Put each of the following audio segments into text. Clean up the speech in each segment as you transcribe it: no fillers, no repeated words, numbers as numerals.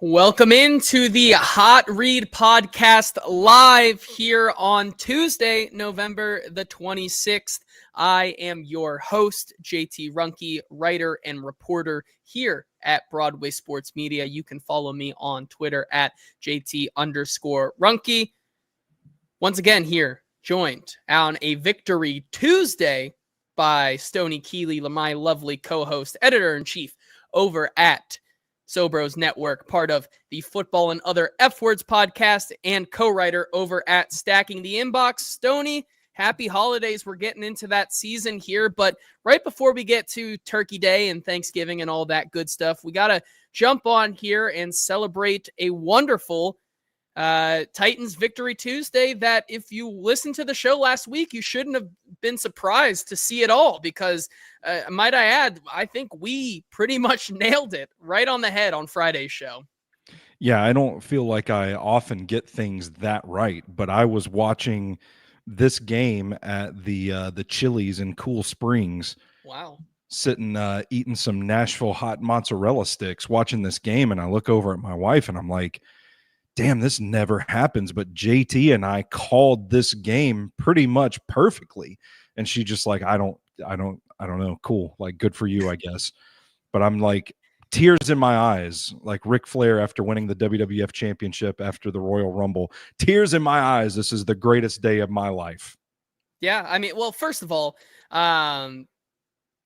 Welcome into the Hot Read Podcast live here on Tuesday, November the 26th. I am your host, JT Ruhnke, writer and reporter here at Broadway Sports Media. You can follow me on Twitter at JT_Ruhnke. Once again here, joined on a Victory Tuesday by Stoney, Keeley, my lovely co-host, editor-in-chief over at Sobros Network, part of the Football and Other F Words podcast, and co-writer over at Stacking the Inbox. Stoney, happy holidays. We're getting into that season here, but right before we get to Turkey Day and Thanksgiving and all that good stuff, we got to jump on here and celebrate a wonderful Titans Victory Tuesday that if you listened to the show last week, you shouldn't have been surprised to see it all because, might I add, I think we pretty much nailed it right on the head on Friday's show. Yeah, I don't feel like I often get things that right, but I was watching this game at the Chili's in Cool Springs. Wow. Sitting eating some Nashville hot mozzarella sticks, watching this game, and I look over at my wife and I'm like, damn, this never happens. But JT and I called this game pretty much perfectly. And she just like, I don't know. Cool. Like, good for you, I guess. But I'm like, tears in my eyes, like Ric Flair after winning the WWF championship after the Royal Rumble. Tears in my eyes. This is the greatest day of my life. Yeah. I mean, well, first of all,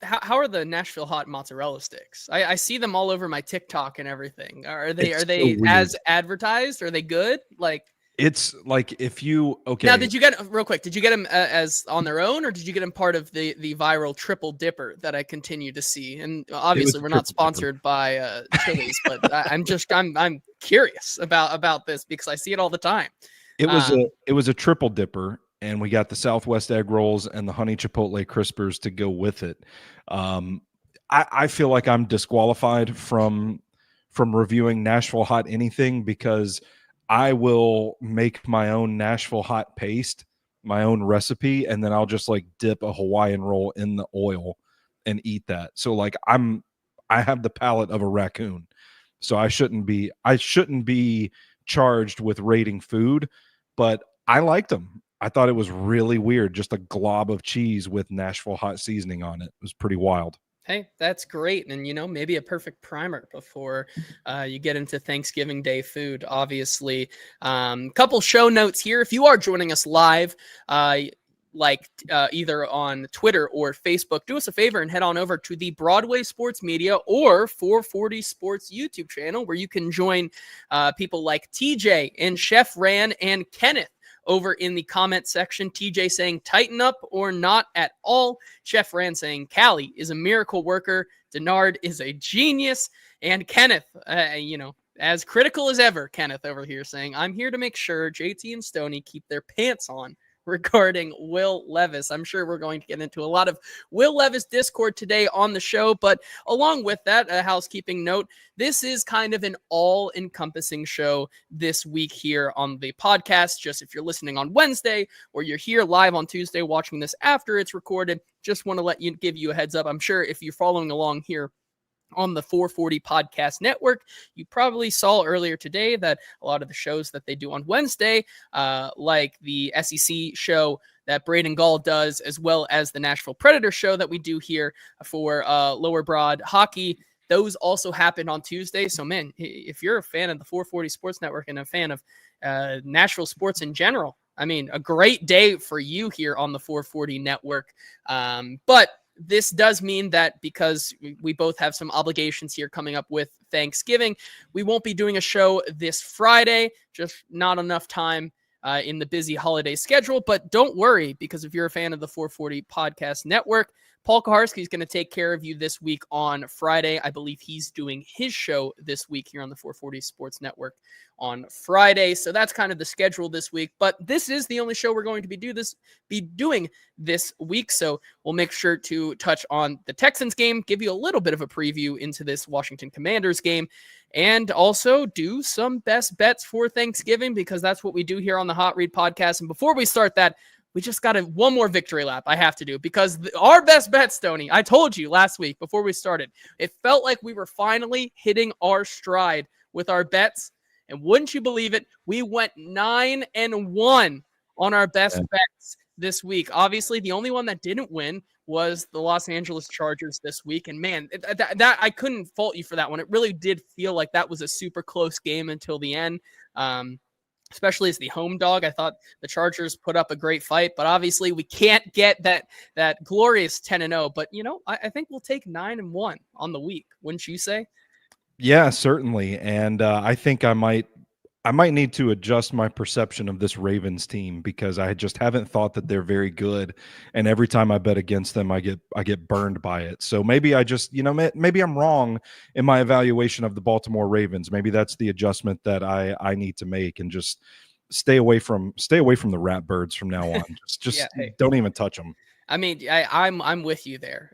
how are the Nashville hot mozzarella sticks? I see them all over my TikTok and everything. Are they so as advertised? Are they good? Like, it's like if you Now, did you get real quick? Did you get them as on their own, or did you get them part of the viral triple dipper that I continue to see? And obviously, we're not sponsored by Chili's, but I'm curious about this because I see it all the time. It was a triple dipper. And we got the Southwest egg rolls and the honey chipotle crispers to go with it. I feel like I'm disqualified from reviewing Nashville hot anything because I will make my own Nashville hot paste, my own recipe, and then I'll just like dip a Hawaiian roll in the oil and eat that. So like I have the palate of a raccoon. So I shouldn't be charged with rating food, but I liked them. I thought it was really weird, just a glob of cheese with Nashville hot seasoning on it. It was pretty wild. Hey, that's great. And, maybe a perfect primer before you get into Thanksgiving Day food, obviously. Couple show notes here. If you are joining us live, either on Twitter or Facebook, do us a favor and head on over to the Broadway Sports Media or 440 Sports YouTube channel, where you can join people like TJ and Chef Ran and Kenneth over in the comment section. TJ saying tighten up or not at all. Chef Rand saying Callie is a miracle worker. Denard is a genius. And Kenneth, as critical as ever, Kenneth over here saying, I'm here to make sure JT and Stoney keep their pants on regarding Will Levis. I'm sure we're going to get into a lot of Will Levis discord today on the show, but along with that, a housekeeping note, this is kind of an all-encompassing show this week here on the podcast. Just if you're listening on Wednesday or you're here live on Tuesday watching this after it's recorded, just want to give you a heads up. I'm sure if you're following along here on the 440 Podcast Network, you probably saw earlier today that a lot of the shows that they do on Wednesday, like the SEC show that Braden Gall does, as well as the Nashville Predator show that we do here for Lower Broad Hockey, those also happened on Tuesday. So, man, if you're a fan of the 440 Sports Network and a fan of Nashville sports in general, I mean, a great day for you here on the 440 Network. But this does mean that because we both have some obligations here coming up with Thanksgiving, we won't be doing a show this Friday, just not enough time in the busy holiday schedule. But don't worry, because if you're a fan of the 440 Podcast Network, Paul Kaharski is going to take care of you this week on Friday. I believe he's doing his show this week here on the 440 Sports Network on Friday. So that's kind of the schedule this week. But this is the only show we're going to be doing this week. So we'll make sure to touch on the Texans game, give you a little bit of a preview into this Washington Commanders game, and also do some best bets for Thanksgiving, because that's what we do here on the Hot Read Podcast. And before we start that, we just got one more victory lap I have to do, because our best bet, Stoney, I told you last week before we started, it felt like we were finally hitting our stride with our bets. And wouldn't you believe it, we went 9-1 on our best bets this week. Obviously, the only one that didn't win was the Los Angeles Chargers this week. And man, that I couldn't fault you for that one. It really did feel like that was a super close game until the end. Especially as the home dog, I thought the Chargers put up a great fight, but obviously we can't get that glorious 10-0. But I think we'll take 9-1 on the week, wouldn't you say? Yeah, certainly. And I think I might need to adjust my perception of this Ravens team, because I just haven't thought that they're very good. And every time I bet against them, I get burned by it. So maybe I just, maybe I'm wrong in my evaluation of the Baltimore Ravens. Maybe that's the adjustment that I need to make, and just stay away from the Ratbirds from now on. Just Yeah, hey. Don't even touch them. I mean, I'm with you there.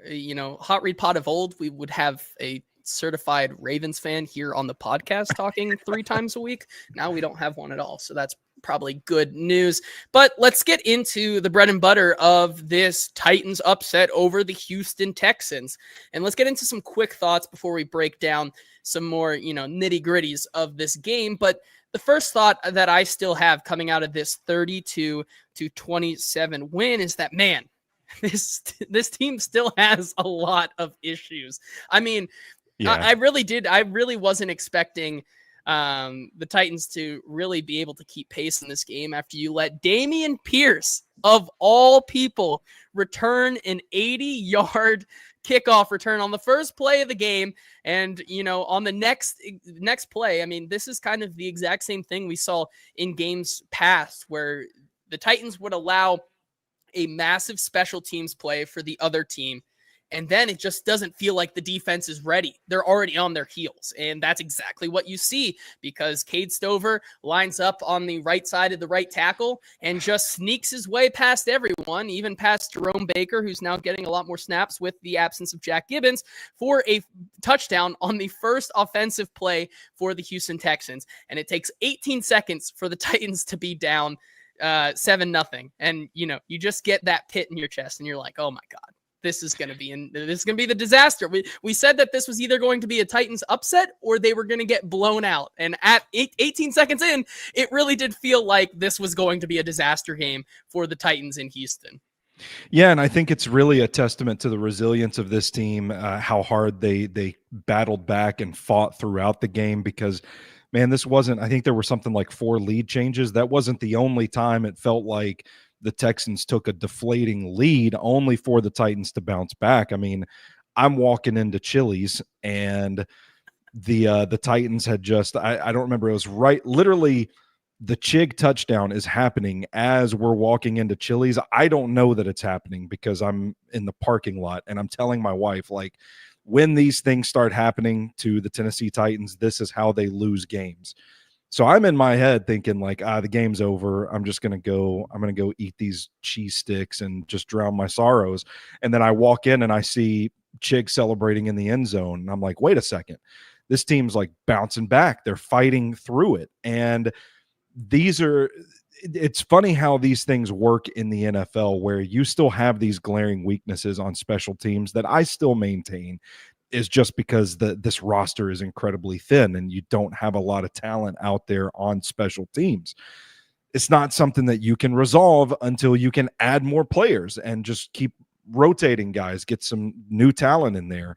Hot Read Pod of old, we would have a certified Ravens fan here on the podcast talking 3 times a week. Now we don't have one at all. So that's probably good news. But let's get into the bread and butter of this Titans upset over the Houston Texans. And let's get into some quick thoughts before we break down some more, nitty gritties of this game. But the first thought that I still have coming out of this 32-27 win is that, man, this team still has a lot of issues. I mean, yeah. I really wasn't expecting the Titans to really be able to keep pace in this game after you let Dameon Pierce, of all people, return an 80-yard kickoff return on the first play of the game. And, on the next play, I mean, this is kind of the exact same thing we saw in games past, where the Titans would allow a massive special teams play for the other team, and then it just doesn't feel like the defense is ready. They're already on their heels. And that's exactly what you see, because Cade Stover lines up on the right side of the right tackle and just sneaks his way past everyone, even past Jerome Baker, who's now getting a lot more snaps with the absence of Jack Gibbons, for a touchdown on the first offensive play for the Houston Texans. And it takes 18 seconds for the Titans to be down 7-0. And, you just get that pit in your chest and you're like, oh my God. This is going to be the disaster. We said that this was either going to be a Titans upset or they were going to get blown out. And at 18 seconds in, it really did feel like this was going to be a disaster game for the Titans in Houston. Yeah, and I think it's really a testament to the resilience of this team, how hard they battled back and fought throughout the game, because, man, I think there were something like 4 lead changes. That wasn't the only time it felt like the Texans took a deflating lead, only for the Titans to bounce back. I mean, I'm walking into Chili's and the Titans had just, I don't remember, it was literally the Chig touchdown is happening as we're walking into Chili's. I don't know that it's happening because I'm in the parking lot, and I'm telling my wife, like, when these things start happening to the Tennessee Titans, this is how they lose games. So I'm in my head thinking, like, the game's over. I'm going to go eat these cheese sticks and just drown my sorrows. And then I walk in and I see Chig celebrating in the end zone. And I'm like, wait a second. This team's like bouncing back. They're fighting through it. And it's funny how these things work in the NFL, where you still have these glaring weaknesses on special teams that I still maintain is just because this roster is incredibly thin and you don't have a lot of talent out there on special teams. It's not something that you can resolve until you can add more players and just keep rotating guys, get some new talent in there.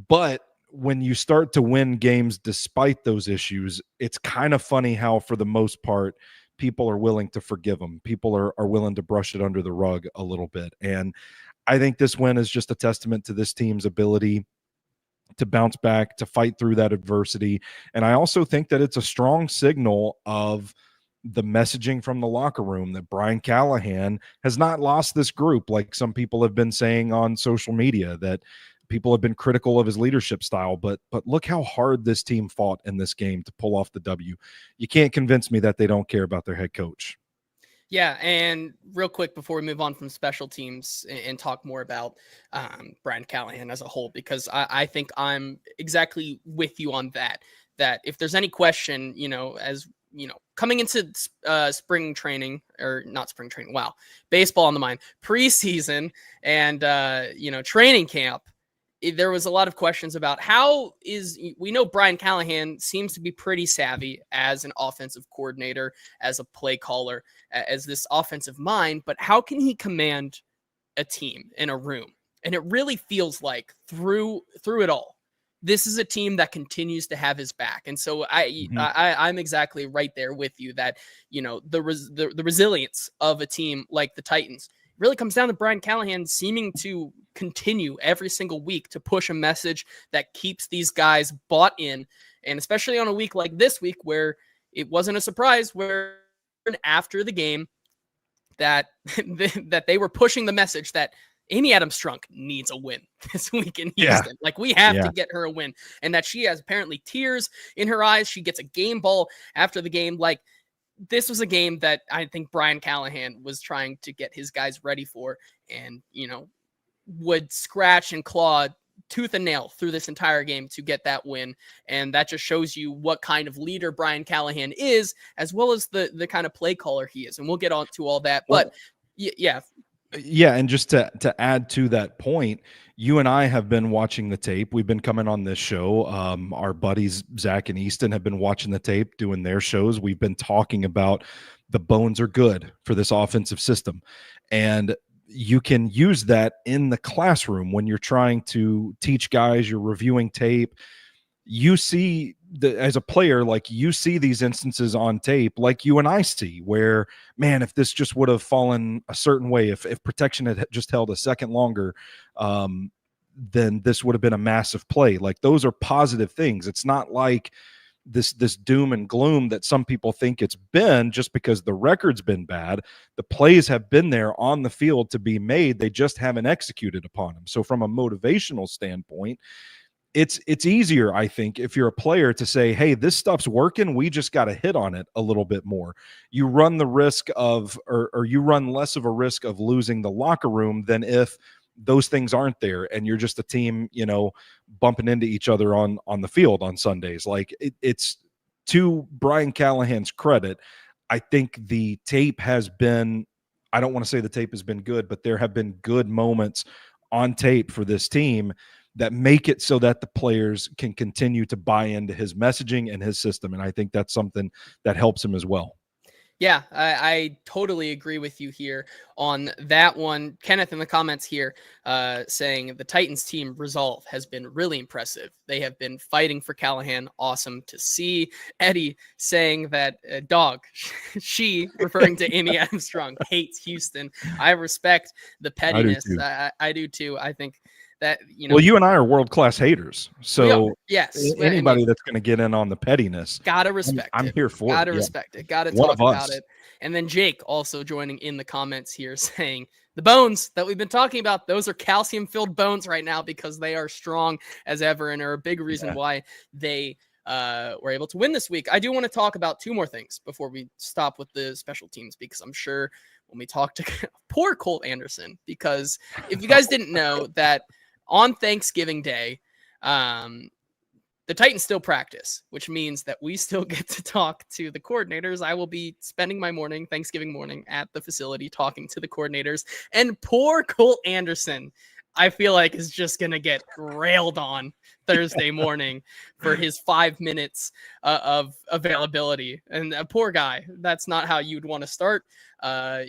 But when you start to win games despite those issues, it's kind of funny how, for the most part, people are willing to forgive them. People are willing to brush it under the rug a little bit. And I think this win is just a testament to this team's ability to bounce back, to fight through that adversity. And I also think that it's a strong signal of the messaging from the locker room that Brian Callahan has not lost this group, like some people have been saying on social media, that people have been critical of his leadership style. But look how hard this team fought in this game to pull off the W. You can't convince me that they don't care about their head coach. Yeah, and real quick before we move on from special teams and talk more about Brian Callahan as a whole, because I think I'm exactly with you on that if there's any question, as coming into spring training, or not spring training, wow, baseball on the mind, preseason and, training camp, there was a lot of questions about we know Brian Callahan seems to be pretty savvy as an offensive coordinator, as a play caller, as this offensive mind, but how can he command a team in a room? And it really feels like through it all, this is a team that continues to have his back. And so I'm exactly right there with you that, the resilience of a team like the Titans really comes down to Brian Callahan seeming to continue every single week to push a message that keeps these guys bought in. And especially on a week like this week, where it wasn't a surprise, where after the game that that they were pushing the message that Amy Adams-Strunk needs a win this week in Houston. Like, we have to get her a win, and that she has apparently tears in her eyes. She gets a game ball after the game. Like, this was a game that I think Brian Callahan was trying to get his guys ready for, and, would scratch and claw tooth and nail through this entire game to get that win. And that just shows you what kind of leader Brian Callahan is, as well as the kind of play caller he is. And we'll get on to all that. But yeah. Yeah, and just to add to that point, you and I have been watching the tape. We've been coming on this show. Our buddies Zach and Easton have been watching the tape, doing their shows. We've been talking about the bones are good for this offensive system, and you can use that in the classroom when you're trying to teach guys. You're reviewing tape. You see, as a player, like, you see these instances on tape, like you and I see, where, man, if this just would have fallen a certain way, if protection had just held a second longer, then this would have been a massive play. Like, those are positive things. It's not like this doom and gloom that some people think it's been, just because the record's been bad. The plays have been there on the field to be made. They just haven't executed upon them. So from a motivational standpoint, it's easier, I think, if you're a player, to say, hey, this stuff's working, we just got to hit on it a little bit more. You run the risk of, or you run less of a risk of losing the locker room than if those things aren't there and you're just a team, bumping into each other on the field on Sundays. Like, it's, to Brian Callahan's credit, I think the tape has been, I don't want to say the tape has been good, but there have been good moments on tape for this team that make it so that the players can continue to buy into his messaging and his system. And I think that's something that helps him as well. Yeah, I totally agree with you here on that one. Kenneth in the comments here saying the Titans team resolve has been really impressive. They have been fighting for Callahan. Awesome to see. Eddie saying that dog, she, referring to Amy Adams-Strunk, hates Houston. I respect the pettiness. I do too. I think that, well, you and I are world-class haters. So yes, anybody that's going to get in on the pettiness, gotta respect it. I'm here for gotta it. respect it. Gotta talk about it. And then Jake also joining in the comments here saying the bones that we've been talking about, those are calcium-filled bones right now because they are strong as ever and are a big reason why they were able to win this week. I do want to talk about two more things before we stop with the special teams, because I'm sure when we talk to poor Colt Anderson, because if you guys didn't know that on Thanksgiving Day, the Titans still practice, which means that we still get to talk to the coordinators. I will be spending my morning, Thanksgiving morning, at the facility talking to the coordinators. And poor Colt Anderson, I feel like, is just going to get railed on Thursday morning for his 5 minutes of availability. And a poor guy, that's not how you'd want to start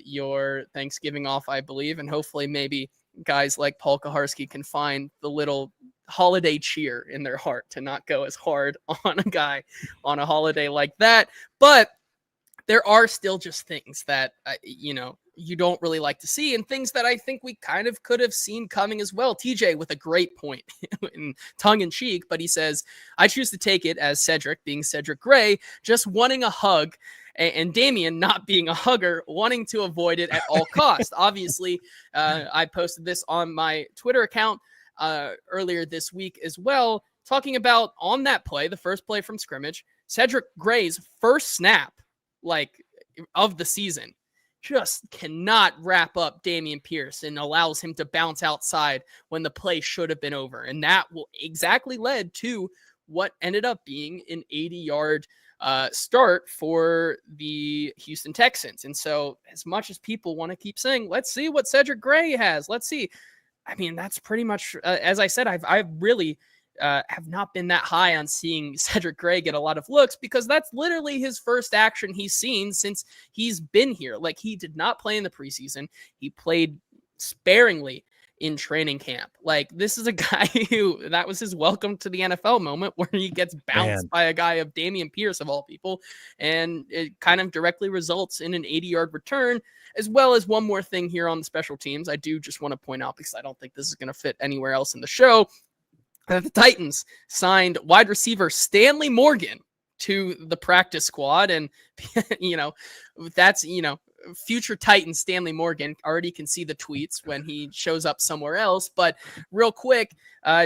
your Thanksgiving off, I believe. And hopefully maybe guys like Paul Kaharski can find the little holiday cheer in their heart to not go as hard on a guy on a holiday like that. But there are still just things that, you don't really like to see, and things that I think we kind of could have seen coming as well. TJ with a great point in tongue in cheek, but he says, I choose to take it as Cedric, being Cedric Gray, just wanting a hug, and Damian not being a hugger, wanting to avoid it at all costs. Obviously, I posted this on my Twitter account earlier this week as well, talking about on that play, the first play from scrimmage, Cedric Gray's first snap, of the season, just cannot wrap up Dameon Pierce and allows him to bounce outside when the play should have been over. And that exactly led to what ended up being an 80-yard start for the Houston Texans. And so as much as people want to keep saying, let's see what Cedric Gray has, let's see, I mean, that's pretty much, as I said, I've really have not been that high on seeing Cedric Gray get a lot of looks, because that's literally his first action he's seen since he's been here. Like, he did not play in the preseason. He played sparingly in training camp. Like, this is a guy who, that was his welcome to the NFL moment, where he gets bounced by a guy of Dameon Pierce of all people, and it kind of directly results in an 80-yard return. As well as one more thing here on the special teams, I do just want to point out, because I don't think this is going to fit anywhere else in the show, that the Titans signed wide receiver Stanley Morgan to the practice squad. And, that's, future Titan Stanley Morgan. Already can see the tweets when he shows up somewhere else. But real quick,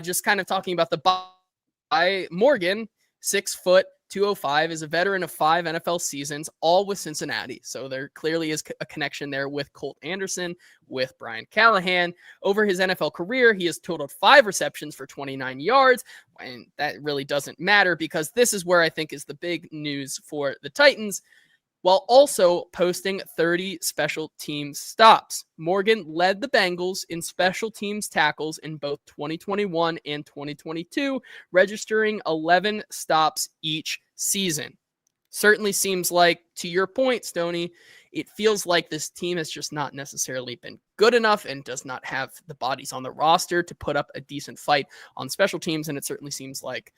just kind of talking about the by Morgan, 6 foot, 205, is a veteran of 5 NFL seasons, all with Cincinnati. So there clearly is a connection there with Colt Anderson, with Brian Callahan. Over his NFL career, he has totaled 5 receptions for 29 yards. And that really doesn't matter, because this is where I think is the big news for the Titans. While also posting 30 special teams stops. Morgan led the Bengals in special teams tackles in both 2021 and 2022, registering 11 stops each season. Certainly seems like, to your point, Stoney, it feels like this team has just not necessarily been good enough and does not have the bodies on the roster to put up a decent fight on special teams. And it certainly seems like,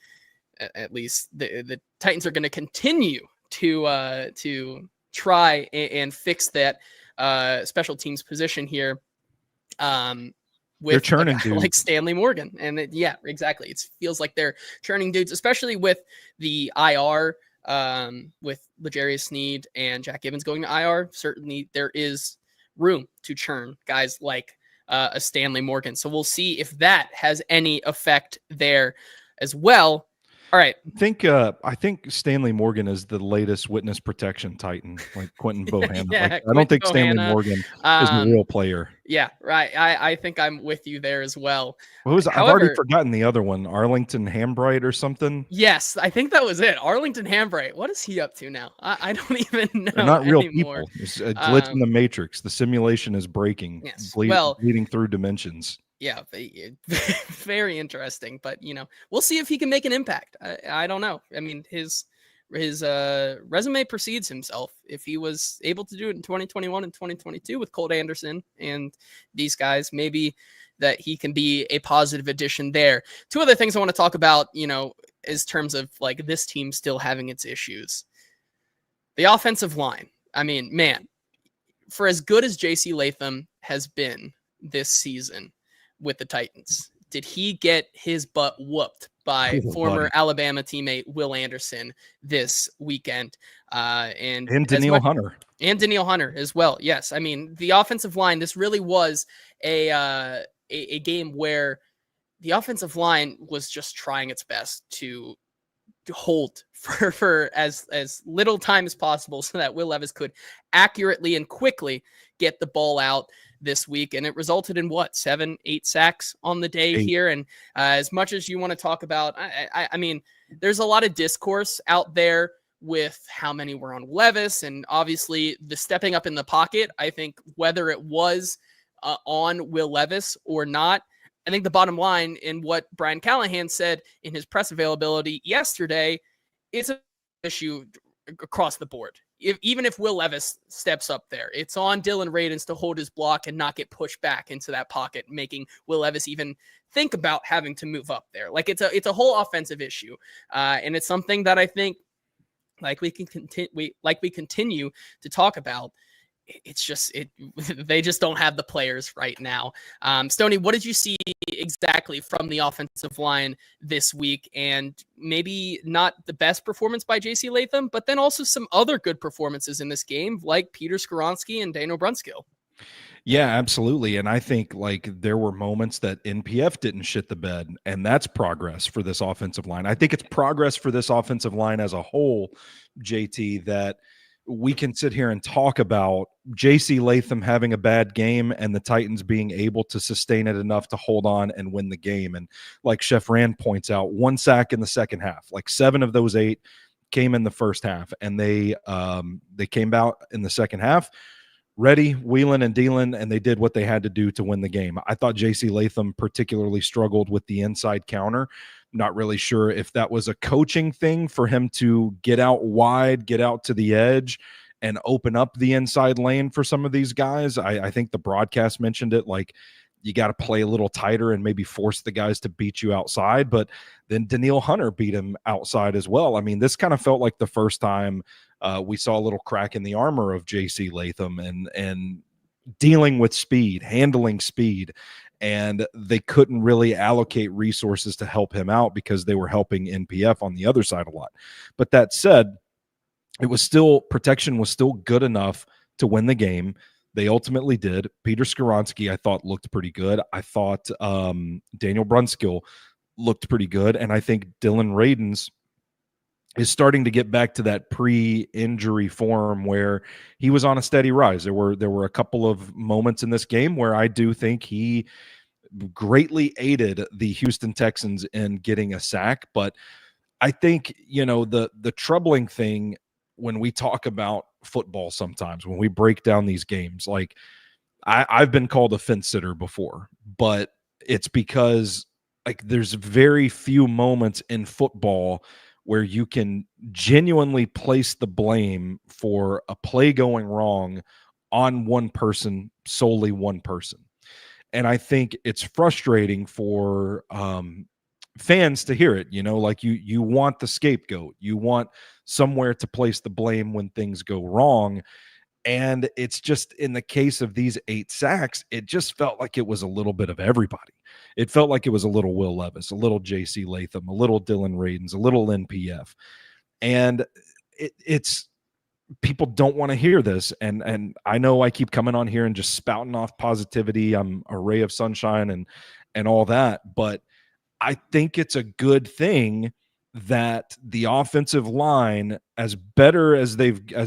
at least, the Titans are going to continue to try and fix that special teams position here with churning dudes like Stanley Morgan. And exactly. It feels like they're churning dudes, especially with the IR, with L'Jarius Sneed and Jack Gibbons going to IR. Certainly there is room to churn guys like a Stanley Morgan. So we'll see if that has any effect there as well. All right. I think Stanley Morgan is the latest witness protection Titan, like Quentin Bohanna. Yeah, I don't think Stanley Morgan is a real player. Yeah, right. I think I'm with you there as well. I've already forgotten the other one, Arlington Hambright or something. Yes, I think that was it. Arlington Hambright. What is he up to now? I don't even know. They're not real anymore. people. It's a glitch in the matrix. The simulation is breaking. Yes. Bleeding through dimensions. Yeah, very interesting. But we'll see if he can make an impact. I don't know. I mean, his resume precedes himself. If he was able to do it in 2021 and 2022 with Colt Anderson and these guys, maybe that he can be a positive addition there. 2 other things I want to talk about, is terms of like this team still having its issues. The offensive line. I mean, man, for as good as J.C. Latham has been this season with the Titans, did he get his butt whooped by former Alabama teammate Will Anderson this weekend? And Danielle Hunter. And Danielle Hunter as well. Yes. I mean, the offensive line, this really was a game where the offensive line was just trying its best to hold for as little time as possible so that Will Levis could accurately and quickly get the ball out this week. And it resulted in 7-8 sacks on the day here. And as much as you want to talk about, I mean, there's a lot of discourse out there with how many were on Levis, and obviously the stepping up in the pocket. I think whether it was on Will Levis or not, I think the bottom line in what Brian Callahan said in his press availability yesterday, it's an issue across the board. Even if Will Levis steps up there, it's on Dylan Radins to hold his block and not get pushed back into that pocket, making Will Levis even think about having to move up there. Like it's a whole offensive issue. And it's something that I think we continue to talk about. It's just they just don't have the players right now. Stoney, what did you see exactly from the offensive line this week? And maybe not the best performance by J.C. Latham, but then also some other good performances in this game, like Peter Skoronski and Daniel Brunskill. Yeah, absolutely. And I think there were moments that NPF didn't shit the bed, and that's progress for this offensive line. I think it's progress for this offensive line as a whole, JT, that we can sit here and talk about J.C. Latham having a bad game and the Titans being able to sustain it enough to hold on and win the game. And like Chef Rand points out, 1 sack in the second half, 7 of those 8 came in the first half, and they came out in the second half ready, wheeling and dealing, and they did what they had to do to win the game. I thought JC Latham particularly struggled with the inside counter. Not really sure if that was a coaching thing for him to get out wide, get out to the edge, and open up the inside lane for some of these guys. I think the broadcast mentioned it, like, you got to play a little tighter and maybe force the guys to beat you outside. But then Danielle Hunter beat him outside as well. I mean, this kind of felt like the first time we saw a little crack in the armor of JC Latham and dealing with speed, handling speed. And they couldn't really allocate resources to help him out because they were helping NPF on the other side a lot. But that said, protection was still good enough to win the game. They ultimately did. Peter Skoronski, I thought, looked pretty good. I thought Daniel Brunskill looked pretty good. And I think Dylan Radens is starting to get back to that pre-injury form where he was on a steady rise. There were a couple of moments in this game where I do think he greatly aided the Houston Texans in getting a sack. But I think, the troubling thing when we talk about football sometimes, when we break down these games, like I've been called a fence sitter before, but it's because like there's very few moments in football where you can genuinely place the blame for a play going wrong on one person, solely one person. And I think it's frustrating for fans to hear it, like you want the scapegoat, you want somewhere to place the blame when things go wrong. And it's just, in the case of these 8 sacks, it just felt like it was a little bit of everybody. It felt like it was a little Will Levis, a little JC Latham, a little Dylan Radens, a little NPF. And it's people don't want to hear this. And I know I keep coming on here and just spouting off positivity. I'm a ray of sunshine and all that. But I think it's a good thing that the offensive line, as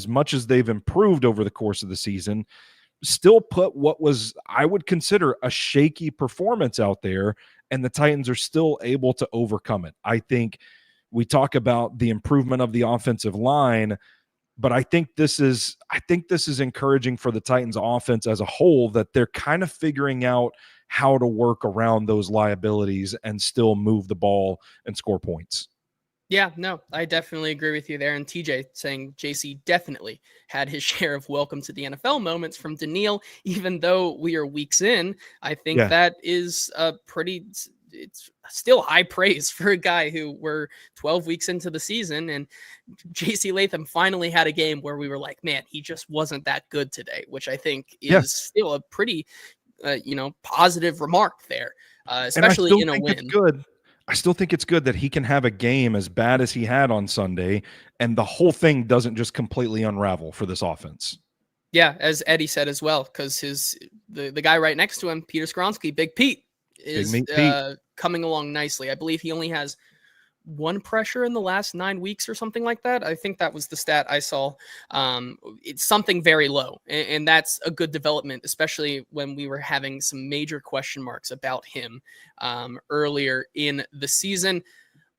much as they've improved over the course of the season, still put what was, I would consider, a shaky performance out there, and the Titans are still able to overcome it. I think we talk about the improvement of the offensive line, but I think this is encouraging for the Titans offense as a whole, that they're kind of figuring out how to work around those liabilities and still move the ball and score points. Yeah, no, I definitely agree with you there. And TJ saying JC definitely had his share of welcome to the NFL moments from Daniil, even though we are weeks in. I think that is it's still high praise for a guy who we're 12 weeks into the season. And JC Latham finally had a game where we were like, man, he just wasn't that good today, which I think is still a pretty, positive remark there, especially in a win. I still think it's good that he can have a game as bad as he had on Sunday, and the whole thing doesn't just completely unravel for this offense. Yeah, as Eddie said as well, because the guy right next to him, Peter Skoronski, Big Pete, is coming along nicely. I believe he only has 1 pressure in the last 9 weeks or something like that. I think that was the stat I saw. It's something very low, and that's a good development, especially when we were having some major question marks about him earlier in the season.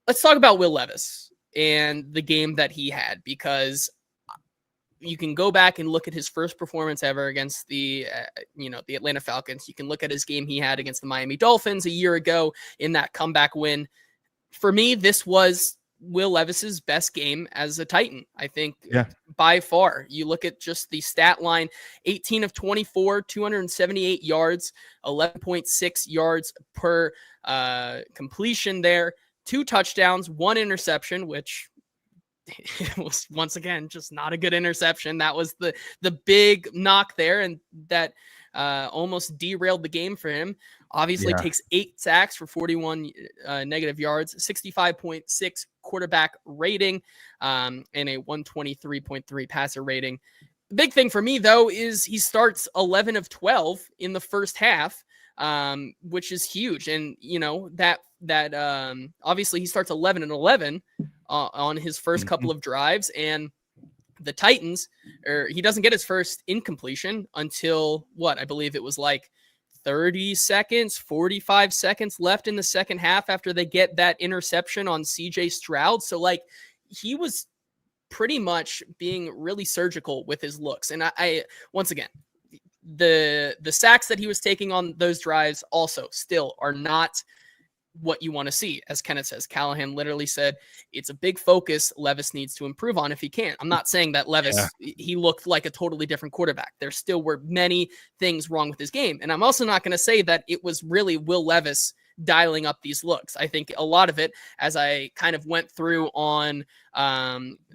Let's talk about Will Levis and the game that he had, because you can go back and look at his first performance ever against the Atlanta Falcons. You can look at his game he had against the Miami Dolphins a year ago in that comeback win. For me, this was Will Levis's best game as a Titan, I think, by far. You look at just the stat line, 18 of 24, 278 yards, 11.6 yards per completion there, 2 touchdowns, 1 interception, which was once again just not a good interception. That was the big knock there, and that almost derailed the game for him. Obviously takes 8 sacks for 41 negative yards, 65.6 quarterback rating, and a 123.3 passer rating. The big thing for me, though, is he starts 11 of 12 in the first half, which is huge. And, that obviously he starts 11 and 11 on his first couple of drives, and the Titans, he doesn't get his first incompletion until I believe it was like 30 seconds, 45 seconds left in the second half after they get that interception on CJ Stroud. So he was pretty much being really surgical with his looks. And I once again, the sacks that he was taking on those drives also still are not what you want to see. As Kenneth says, Callahan literally said it's a big focus Levis needs to improve on if he can. I'm not saying that Levis, he looked like a totally different quarterback. There still were many things wrong with his game. And I'm also not going to say that it was really Will Levis dialing up these looks. I think a lot of it, as I kind of went through on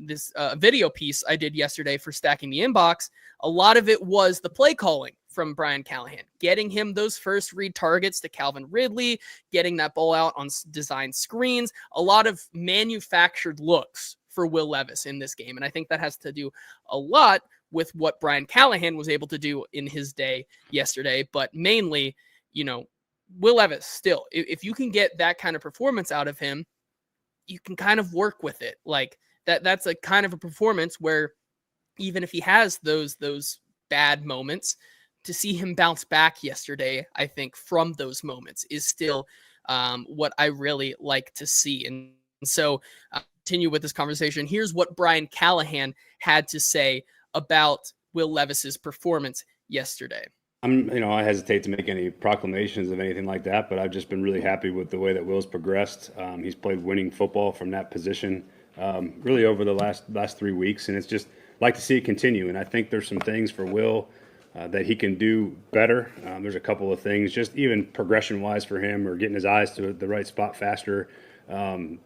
this video piece I did yesterday for Stacking the Inbox, a lot of it was the play calling from Brian Callahan, getting him those first read targets to Calvin Ridley, getting that ball out on design screens, a lot of manufactured looks for Will Levis in this game. And I think that has to do a lot with what Brian Callahan was able to do in his day yesterday. But mainly, you know, Will Levis still, if you can get that kind of performance out of him, you can kind of work with it. Like that's a kind of a performance where even if he has those bad moments, to see him bounce back yesterday, I think from those moments is still what I really like to see. And so continue with this conversation. Here's what Brian Callahan had to say about Will Levis's performance yesterday. I hesitate to make any proclamations of anything like that, but I've just been really happy with the way that Will's progressed. He's played winning football from that position really over the last 3 weeks, and it's just like to see it continue. And I think there's some things for Will that he can do better. There's a couple of things, just even progression-wise for him, or getting his eyes to the right spot faster, to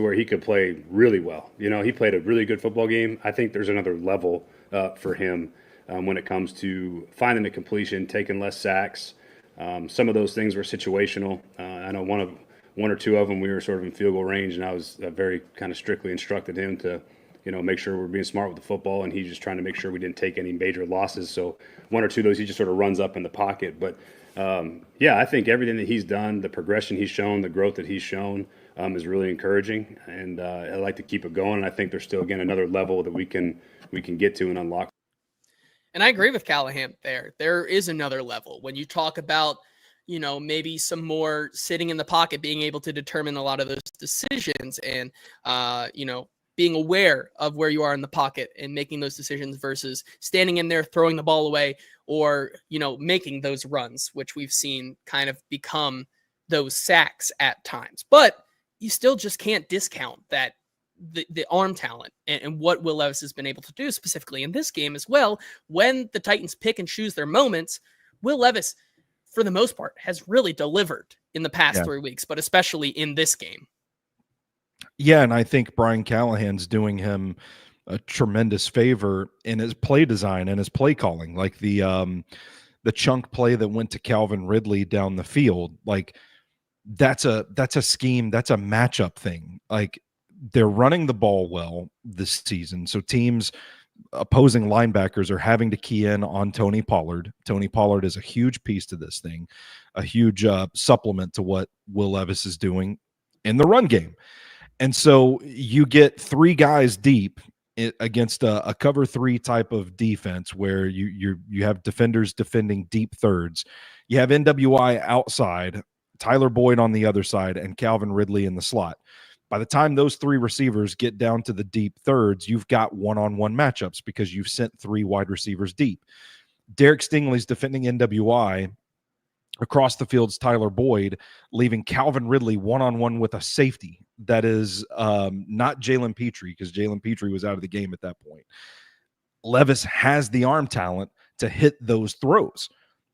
where he could play really well. You know, he played a really good football game. I think there's another level for him when it comes to finding the completion, taking less sacks. Some of those things were situational. I know one or two of them we were sort of in field goal range, and I was very kind of strictly instructed him to, make sure we're being smart with the football, and he's just trying to make sure we didn't take any major losses. So one or two of those, he just sort of runs up in the pocket. But I think everything that he's done, the progression he's shown, the growth that he's shown is really encouraging, and I like to keep it going. And I think there's still, again, another level that we can get to and unlock. And I agree with Callahan there. There is another level when you talk about, maybe some more sitting in the pocket, being able to determine a lot of those decisions and, being aware of where you are in the pocket and making those decisions versus standing in there, throwing the ball away, or, making those runs, which we've seen kind of become those sacks at times. But you still just can't discount that the arm talent and what Will Levis has been able to do specifically in this game as well. When the Titans pick and choose their moments, Will Levis, for the most part, has really delivered in the past 3 weeks, but especially in this game. Yeah, and I think Brian Callahan's doing him a tremendous favor in his play design and his play calling. Like the chunk play that went to Calvin Ridley down the field, like that's a scheme, that's a matchup thing. Like they're running the ball well this season, so opposing linebackers are having to key in on Tony Pollard. Tony Pollard is a huge piece to this thing, a huge supplement to what Will Levis is doing in the run game. And so you get three guys deep against a cover three type of defense where you have defenders defending deep thirds. You have NWI outside, Tyler Boyd on the other side, and Calvin Ridley in the slot. By the time those three receivers get down to the deep thirds, you've got one-on-one matchups because you've sent three wide receivers deep. Derek Stingley's defending NWI. Across the field's Tyler Boyd, leaving Calvin Ridley one-on-one with a safety that is not Jalen Petrie, because Jalen Petrie was out of the game at that point. Levis has the arm talent to hit those throws.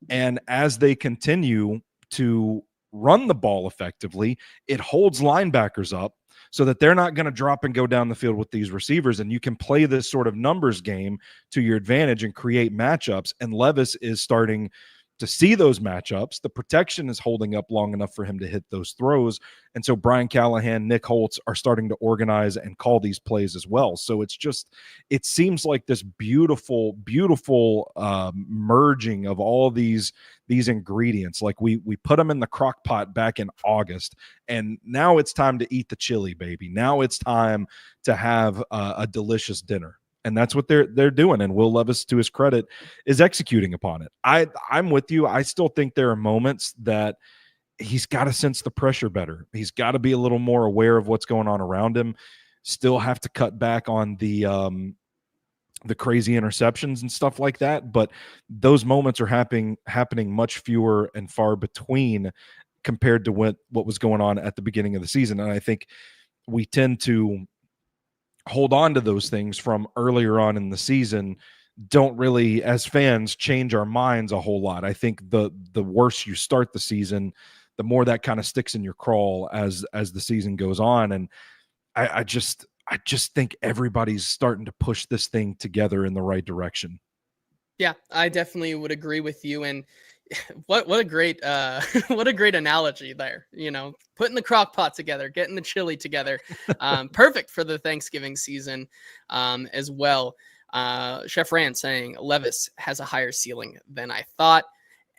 And as they continue to run the ball effectively, it holds linebackers up so that they're not going to drop and go down the field with these receivers. And you can play this sort of numbers game to your advantage and create matchups. And Levis is starting to see those matchups. The protection is holding up long enough for him to hit those throws. And so Brian Callahan, Nick Holtz are starting to organize and call these plays as well. So it seems like this beautiful, beautiful merging of all these ingredients. Like we put them in the crock pot back in August, and now it's time to eat the chili, baby. Now it's time to have a delicious dinner. And that's what they're doing. And Will Levis, to his credit, is executing upon it. I'm with you. I still think there are moments that he's got to sense the pressure better. He's got to be a little more aware of what's going on around him. Still have to cut back on the the crazy interceptions and stuff like that. But those moments are happening much fewer and far between compared to what was going on at the beginning of the season. And I think we tend to hold on to those things from earlier on in the season, don't really, as fans, change our minds a whole lot. I think the worse you start the season, the more that kind of sticks in your crawl as the season goes on. And I just think everybody's starting to push this thing together in the right direction. Yeah, I definitely would agree with you. And what a great what a great analogy there. You know, putting the crock pot together, getting the chili together, perfect for the Thanksgiving season as well. Chef Rand saying Levis has a higher ceiling than I thought.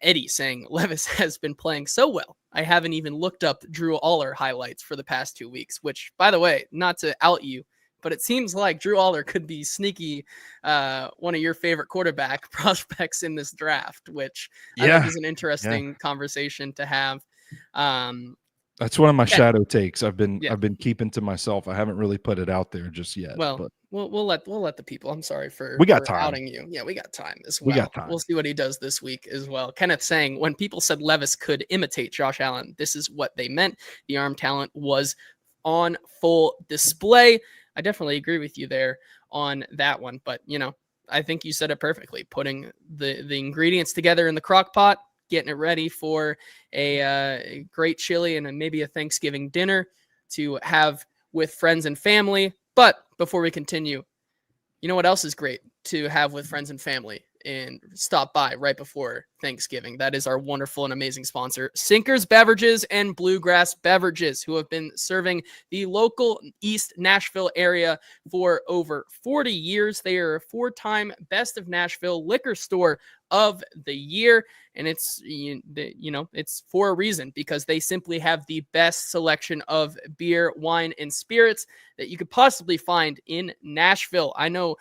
Eddie saying Levis has been playing so well, I haven't even looked up Drew Aller highlights for the past 2 weeks. Which, by the way, not to out you, but it seems like Drew Aller could be sneaky one of your favorite quarterback prospects in this draft, which I think is an interesting conversation to have. That's one of my shadow takes. I've been keeping to myself. I haven't really put it out there just yet. Well, but we'll let the people. I'm sorry for outing you. Yeah, we got time as well. We got time. We'll see what he does this week as well. Kenneth saying when people said Levis could imitate Josh Allen, this is what they meant. The arm talent was on full display. I definitely agree with you there on that one. But, you know, I think you said it perfectly. Putting the ingredients together in the crock pot, getting it ready for a great chili and maybe a Thanksgiving dinner to have with friends and family. But before we continue, you know what else is great to have with friends and family and stop by right before Thanksgiving? That is our wonderful and amazing sponsor, Sinkers Beverages and Bluegrass Beverages, who have been serving the local East Nashville area for over 40 years. They are a 4-time Best of Nashville Liquor Store of the Year. And it's, you know, it's for a reason, because they simply have the best selection of beer, wine, and spirits that you could possibly find in Nashville. I know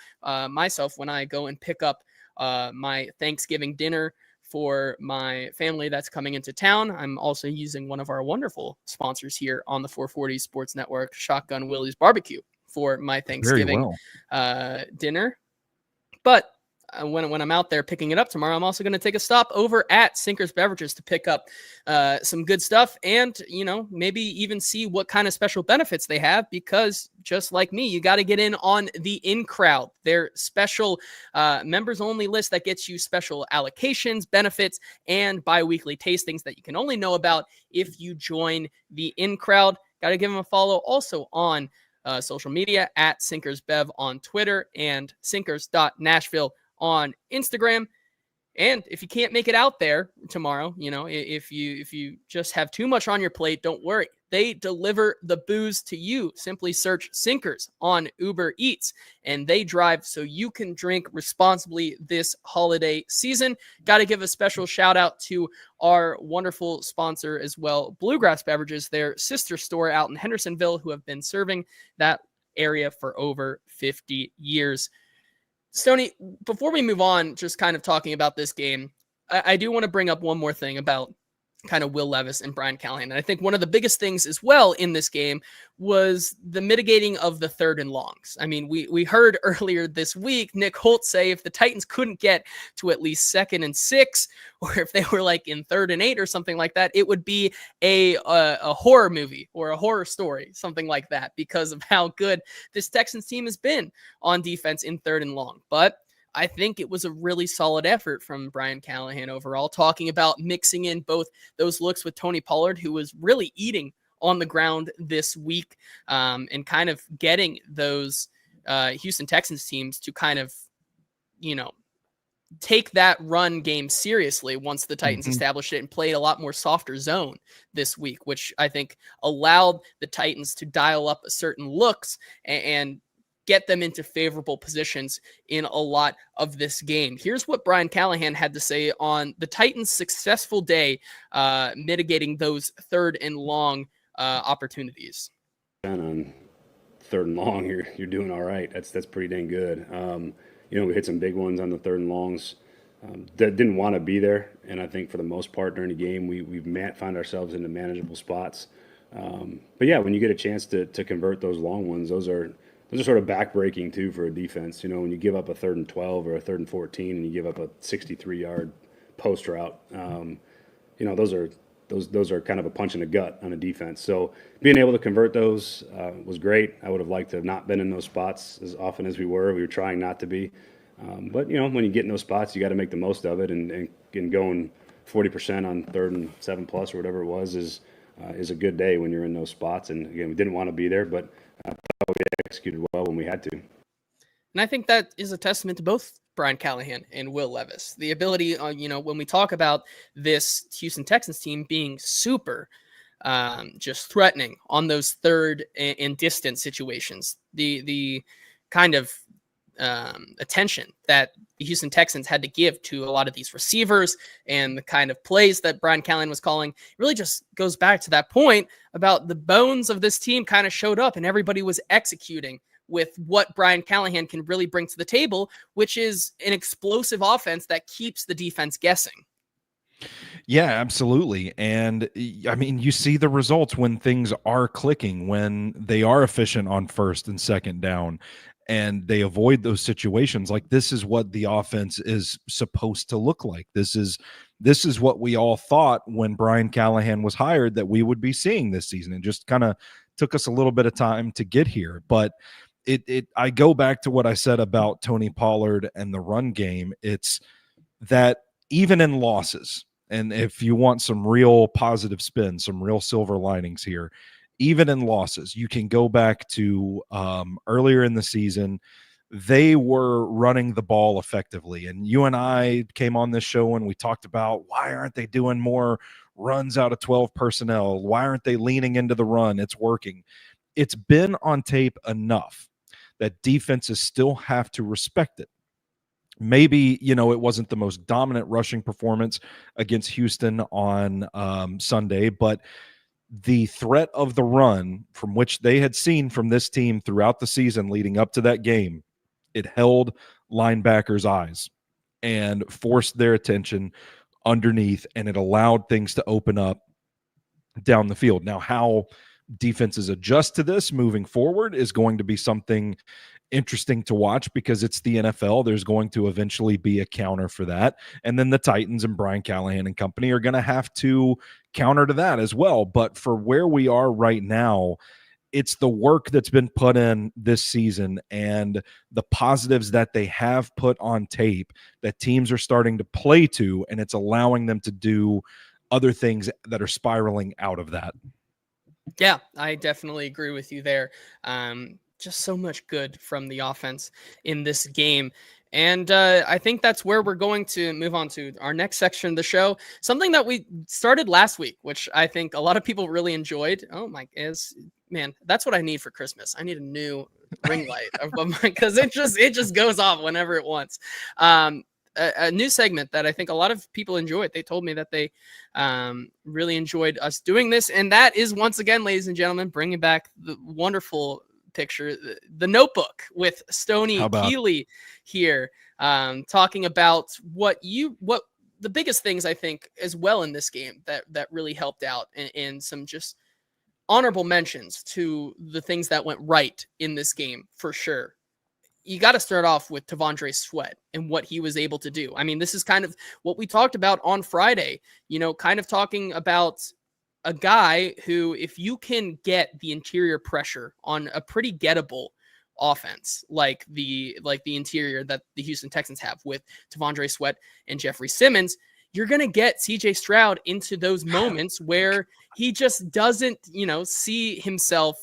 myself, when I go and pick up my Thanksgiving dinner for my family that's coming into town, I'm also using one of our wonderful sponsors here on the 440 Sports Network, Shotgun Willie's Barbecue, for my Thanksgiving dinner. But when I'm out there picking it up tomorrow, I'm also going to take a stop over at Sinkers Beverages to pick up some good stuff and, you know, maybe even see what kind of special benefits they have, because just like me, you got to get in on the in crowd, their special members only list that gets you special allocations, benefits, and bi-weekly tastings that you can only know about if you join the in crowd. Got to give them a follow also on social media at SinkersBev on Twitter and sinkers.nashville on Instagram. And if you can't make it out there tomorrow, you know, if you just have too much on your plate, don't worry. They deliver the booze to you. Simply search Sinkers on Uber Eats, and they drive so you can drink responsibly this holiday season. Got to give a special shout out to our wonderful sponsor as well, Bluegrass Beverages, their sister store out in Hendersonville, who have been serving that area for over 50 years. Stoney, before we move on, just kind of talking about this game, I do want to bring up one more thing about kind of Will Levis and Brian Callahan. And I think one of the biggest things as well in this game was the mitigating of the 3rd and longs. I mean, we heard earlier this week Nick Holt say if the Titans couldn't get to at least 2nd and 6, or if they were like in 3rd and 8 or something like that, it would be a horror movie or a horror story, something like that, because of how good this Texans team has been on defense in 3rd and long. But I think it was a really solid effort from Brian Callahan overall, talking about mixing in both those looks with Tony Pollard, who was really eating on the ground this week, and kind of getting those Houston Texans teams to kind of, you know, take that run game seriously once the Titans established it and played a lot more softer zone this week, which I think allowed the Titans to dial up certain looks and get them into favorable positions in a lot of this game. Here's what Brian Callahan had to say on the Titans' successful day, mitigating those 3rd and long opportunities. On 3rd and long, you're doing all right. That's pretty dang good. You know, we hit some big ones on the 3rd and longs that didn't want to be there, and I think for the most part during the game, we've found ourselves into manageable spots. But yeah, when you get a chance to convert those long ones, those are those are sort of backbreaking too for a defense. You know, when you give up a 3rd and 12 or a 3rd and 14 and you give up a 63-yard post route, you know, those are kind of a punch in the gut on a defense. So being able to convert those was great. I would have liked to have not been in those spots as often as we were. We were trying not to be. But, you know, when you get in those spots, you got to make the most of it. And going 40% on 3rd and 7+ or whatever it was is a good day when you're in those spots. And, again, we didn't want to be there, but we executed well when we had to. And I think that is a testament to both Brian Callahan and Will Levis. The ability, you know, when we talk about this Houston Texans team being super just threatening on those 3rd and distance situations, the kind of attention that the Houston Texans had to give to a lot of these receivers and the kind of plays that Brian Callahan was calling really just goes back to that point about the bones of this team kind of showed up and everybody was executing with what Brian Callahan can really bring to the table, which is an explosive offense that keeps the defense guessing. Yeah, absolutely. And I mean, you see the results when things are clicking, when they are efficient on 1st and 2nd down, and they avoid those situations. Like, this is what the offense is supposed to look like. This is what we all thought when Brian Callahan was hired that we would be seeing this season. It just kind of took us a little bit of time to get here. But I go back to what I said about Tony Pollard and the run game. It's that even in losses, and if you want some real positive spin, some real silver linings here, even in losses, you can go back to earlier in the season. They were running the ball effectively. And you and I came on this show and we talked about, why aren't they doing more runs out of 12 personnel? Why aren't they leaning into the run? It's working. It's been on tape enough that defenses still have to respect it. Maybe, you know, it wasn't the most dominant rushing performance against Houston on Sunday, but the threat of the run from which they had seen from this team throughout the season leading up to that game, it held linebackers' eyes and forced their attention underneath, and it allowed things to open up down the field. Now, how defenses adjust to this moving forward is going to be something interesting to watch, because it's the NFL. There's going to eventually be a counter for that. And then the Titans and Brian Callahan and company are going to have to counter to that as well. But for where we are right now, it's the work that's been put in this season and the positives that they have put on tape that teams are starting to play to, and it's allowing them to do other things that are spiraling out of that. Yeah, I definitely agree with you there. Just so much good from the offense in this game. And I think that's where we're going to move on to our next section of the show. Something that we started last week, which I think a lot of people really enjoyed. Oh my, man, that's what I need for Christmas. I need a new ring light because it just goes off whenever it wants. A new segment that I think a lot of people enjoyed. They told me that they really enjoyed us doing this. And that is, once again, ladies and gentlemen, bringing back the wonderful picture, the Notebook with Stoney Keeley here, talking about what the biggest things I think as well in this game that really helped out, and some just honorable mentions to the things that went right in this game for sure. You got to start off with T'Vondre Sweat and what he was able to do. I mean, this is kind of what we talked about on Friday, you know, kind of talking about a guy who, if you can get the interior pressure on a pretty gettable offense, like the interior that the Houston Texans have with T'Vondre Sweat and Jeffrey Simmons, you're going to get CJ Stroud into those moments where he just doesn't, you know, see himself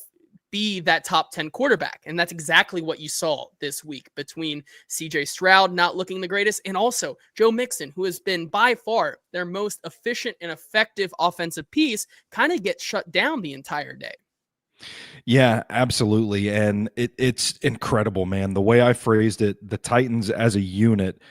be that top 10 quarterback. And that's exactly what you saw this week between CJ Stroud not looking the greatest, and also Joe Mixon, who has been by far their most efficient and effective offensive piece, kind of gets shut down the entire day. Yeah, absolutely. And it's incredible, man. The way I phrased it, the Titans as a unit,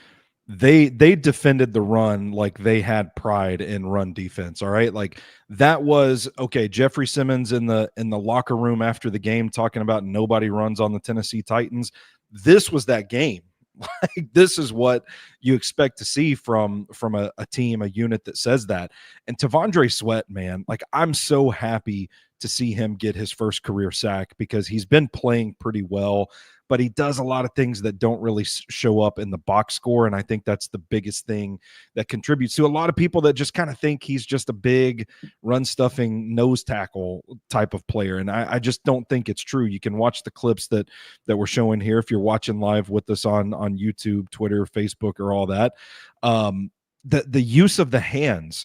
they defended the run like they had pride in run defense. All right. Like, that was okay. Jeffrey Simmons in the locker room after the game talking about nobody runs on the Tennessee Titans. This was that game. Like, this is what you expect to see from a team, a unit that says that. And T'Vondre Sweat, man, like, I'm so happy to see him get his first career sack, because he's been playing pretty well, but he does a lot of things that don't really show up in the box score. And I think that's the biggest thing that contributes to a lot of people that just kind of think he's just a big run stuffing nose tackle type of player. And I just don't think it's true. You can watch the clips that we're showing here if you're watching live with us on YouTube, Twitter, Facebook, or all that. The use of the hands.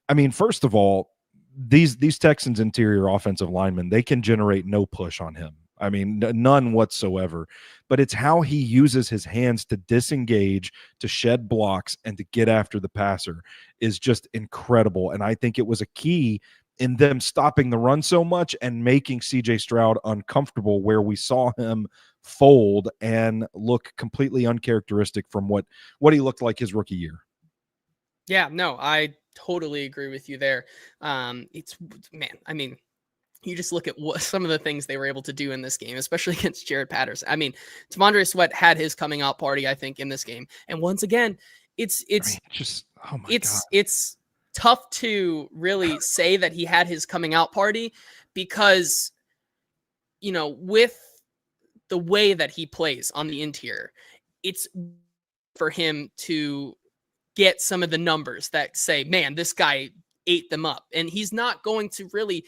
I mean, first of all, these Texans interior offensive linemen, they can generate no push on him. I mean, none whatsoever. But it's how he uses his hands to disengage, to shed blocks, and to get after the passer is just incredible. And I think it was a key in them stopping the run so much and making CJ Stroud uncomfortable, where we saw him fold and look completely uncharacteristic from what he looked like his rookie year. Yeah, no, I totally agree with you there. It's, man, I mean, you just look at what some of the things they were able to do in this game, especially against Jared Patterson. I mean, T'Vondre Sweat had his coming out party, I think, in this game. And once again, it's just, oh my God. It's tough to really say that he had his coming out party, because, you know, with the way that he plays on the interior, it's for him to get some of the numbers that say, man, this guy ate them up. And he's not going to really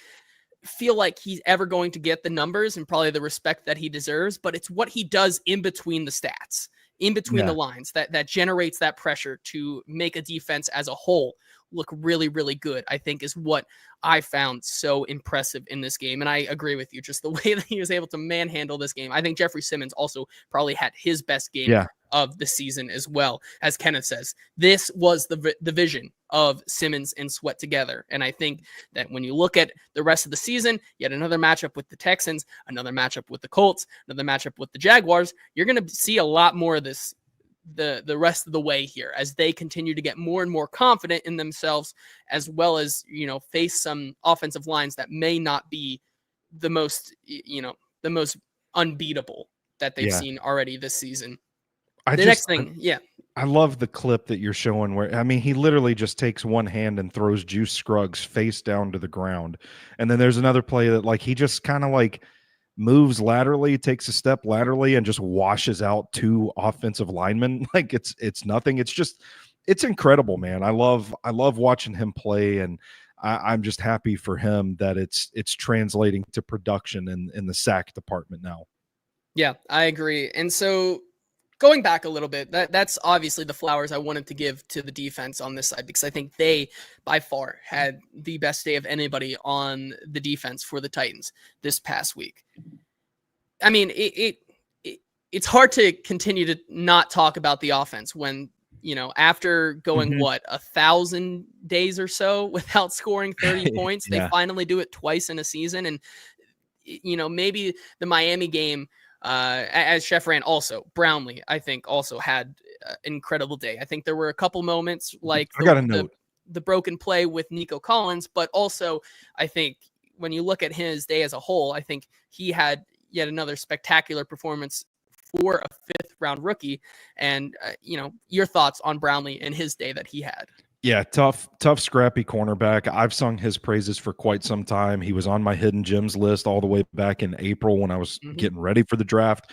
feel like he's ever going to get the numbers and probably the respect that he deserves, but it's what he does in between the stats, in between the lines, that generates that pressure to make a defense as a whole look really, really good, I think, is what I found so impressive in this game. And I agree with you, just the way that he was able to manhandle this game. I think Jeffrey Simmons also probably had his best game of the season as well. As Kenneth says, this was the vision of Simmons and Sweat together. And I think that when you look at the rest of the season, yet another matchup with the Texans, another matchup with the Colts, another matchup with the Jaguars, you're going to see a lot more of this the rest of the way here as they continue to get more and more confident in themselves, as well as, you know, face some offensive lines that may not be the most, you know, the most unbeatable that they've seen already this season. Next thing, I love the clip that you're showing where, I mean, he literally just takes one hand and throws Juice Scruggs face down to the ground. And then there's another play that, like, he just kind of like moves laterally, takes a step laterally, and just washes out two offensive linemen. Like it's nothing. It's incredible, man. I love watching him play, and I'm just happy for him that it's translating to production in the sack department now. Yeah, I agree. And so going back a little bit, that's obviously the flowers I wanted to give to the defense on this side, because I think they by far had the best day of anybody on the defense for the Titans this past week. I mean, it's hard to continue to not talk about the offense when, you know, after going 1,000 days or so without scoring 30 points, they finally do it twice in a season. And, you know, maybe the Miami game, as Chef ran, also Brownlee, I think, also had an incredible day. I think there were a couple moments like the broken play with Nico Collins, but also I think when you look at his day as a whole, I think he had yet another spectacular performance for a fifth-round rookie. And, you know, your thoughts on Brownlee and his day that he had. Yeah, tough, scrappy cornerback. I've sung his praises for quite some time. He was on my hidden gems list all the way back in April when I was getting ready for the draft.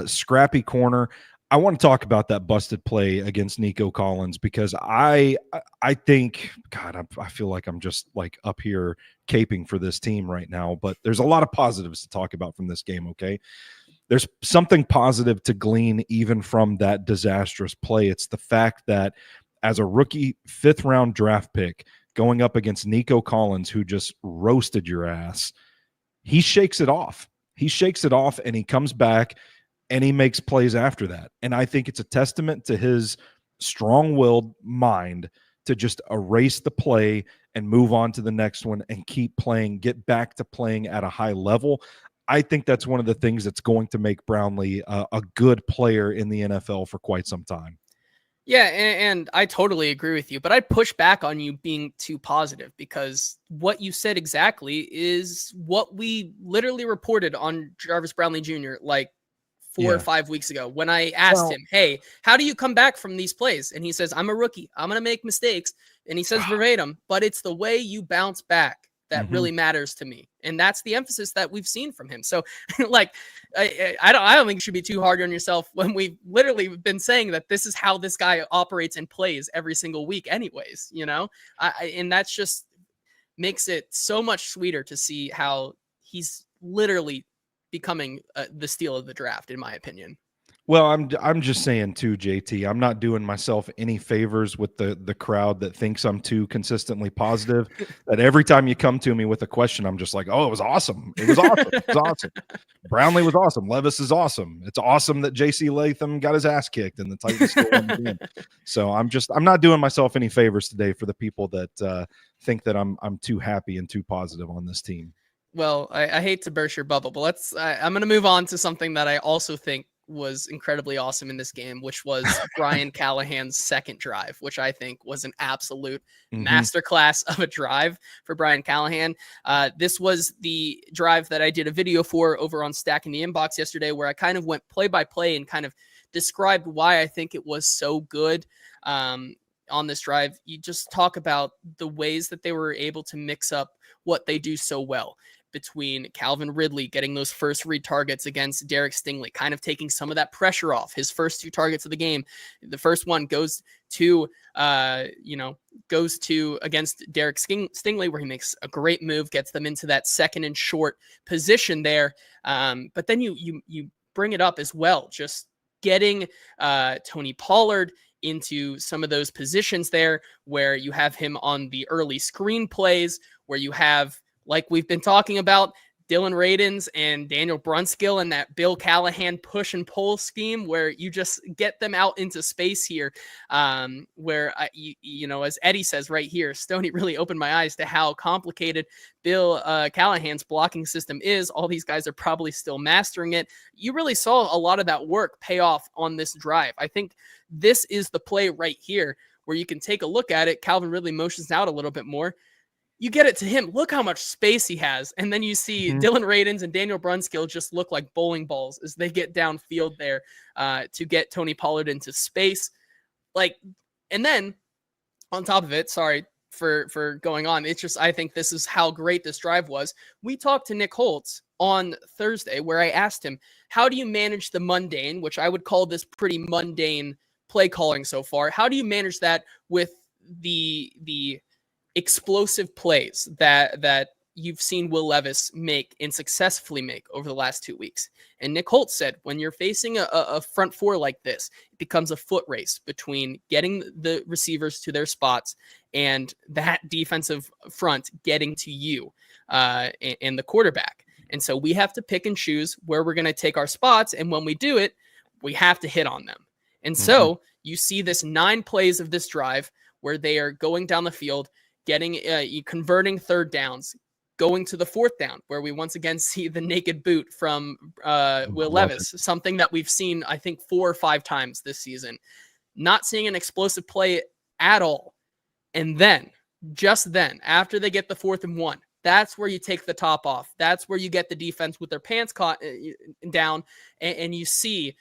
Scrappy corner. I want to talk about that busted play against Nico Collins, because I think, God, I feel like I'm just like up here caping for this team right now, but there's a lot of positives to talk about from this game, okay? There's something positive to glean even from that disastrous play. It's the fact that as a rookie fifth-round draft pick going up against Nico Collins, who just roasted your ass, he shakes it off. He shakes it off, and he comes back, and he makes plays after that. And I think it's a testament to his strong-willed mind to just erase the play and move on to the next one and keep playing, get back to playing at a high level. I think that's one of the things that's going to make Brownlee a good player in the NFL for quite some time. Yeah, and I totally agree with you, but I'd push back on you being too positive, because what you said exactly is what we literally reported on Jarvis Brownlee Jr. like 4 or 5 weeks ago when I asked him, hey, how do you come back from these plays? And he says, I'm a rookie. I'm going to make mistakes. And he says verbatim, but it's the way you bounce back that really matters to me. And that's the emphasis that we've seen from him. So like, I don't think you should be too hard on yourself when we've literally been saying that this is how this guy operates and plays every single week anyways, and that's just makes it so much sweeter to see how he's literally becoming the steal of the draft, in my opinion. Well, I'm just saying too, JT. I'm not doing myself any favors with the crowd that thinks I'm too consistently positive. That every time you come to me with a question, I'm just like, oh, it was awesome. It was awesome. It was awesome. Brownlee was awesome. Levis is awesome. It's awesome that JC Latham got his ass kicked and the Titans still won the game. So I'm not doing myself any favors today for the people that think that I'm too happy and too positive on this team. Well, I hate to burst your bubble, but I'm going to move on to something that I also think was incredibly awesome in this game, which was Brian Callahan's second drive, which I think was an absolute masterclass of a drive for Brian Callahan. This was the drive that I did a video for over on Stacking the Inbox yesterday, where I kind of went play by play and kind of described why I think it was so good. On this drive, you just talk about the ways that they were able to mix up what they do so well, between Calvin Ridley getting those first read targets against Derek Stingley, kind of taking some of that pressure off. His first 2 targets of the game, the first one goes to against Derek Stingley, where he makes a great move, gets them into that second and short position there. But then you bring it up as well, just getting Tony Pollard into some of those positions there where you have him on the early screen plays, where you have, like we've been talking about, Dylan Radins and Daniel Brunskill and that Bill Callahan push and pull scheme, where you just get them out into space here. Where, as Eddie says right here, Stoney really opened my eyes to how complicated Bill Callahan's blocking system is. All these guys are probably still mastering it. You really saw a lot of that work pay off on this drive. I think this is the play right here where you can take a look at it. Calvin Ridley motions out a little bit more. You get it to him. Look how much space he has. And then you see Dylan Radins and Daniel Brunskill just look like bowling balls as they get downfield there to get Tony Pollard into space. And then on top of it, sorry for going on. It's just, I think this is how great this drive was. We talked to Nick Holtz on Thursday, where I asked him, how do you manage the mundane, which I would call this pretty mundane play calling so far? How do you manage that with the explosive plays that you've seen Will Levis make and successfully make over the last 2 weeks? And Nick Holtz said, when you're facing a front four like this, it becomes a foot race between getting the receivers to their spots and that defensive front getting to you and the quarterback. And so we have to pick and choose where we're going to take our spots. And when we do it, we have to hit on them. And so you see this 9 plays of this drive where they are going down the field, getting converting third downs, going to the fourth down, where we once again see the naked boot from Will Levis, something that we've seen, I think, 4 or 5 times this season. Not seeing an explosive play at all. And then, just then, after they get the 4th and 1, that's where you take the top off. That's where you get the defense with their pants caught down, and you see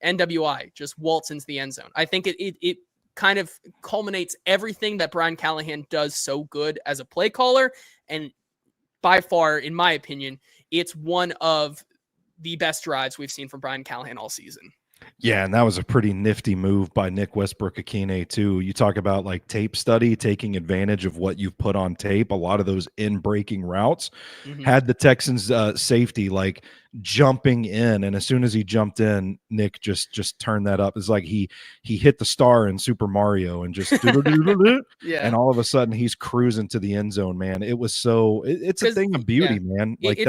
NWI just waltz into the end zone. I think it kind of culminates everything that Brian Callahan does so good as a play caller. And by far, in my opinion, it's one of the best drives we've seen from Brian Callahan all season. Yeah, and that was a pretty nifty move by Nick Westbrook-Akine too. You talk about like tape study, taking advantage of what you've put on tape. A lot of those in-breaking routes had the Texans safety like jumping in, and as soon as he jumped in, Nick just turned that up. It's like he hit the star in Super Mario and just yeah. And all of a sudden he's cruising to the end zone, man. It was it's a thing of beauty, man. Like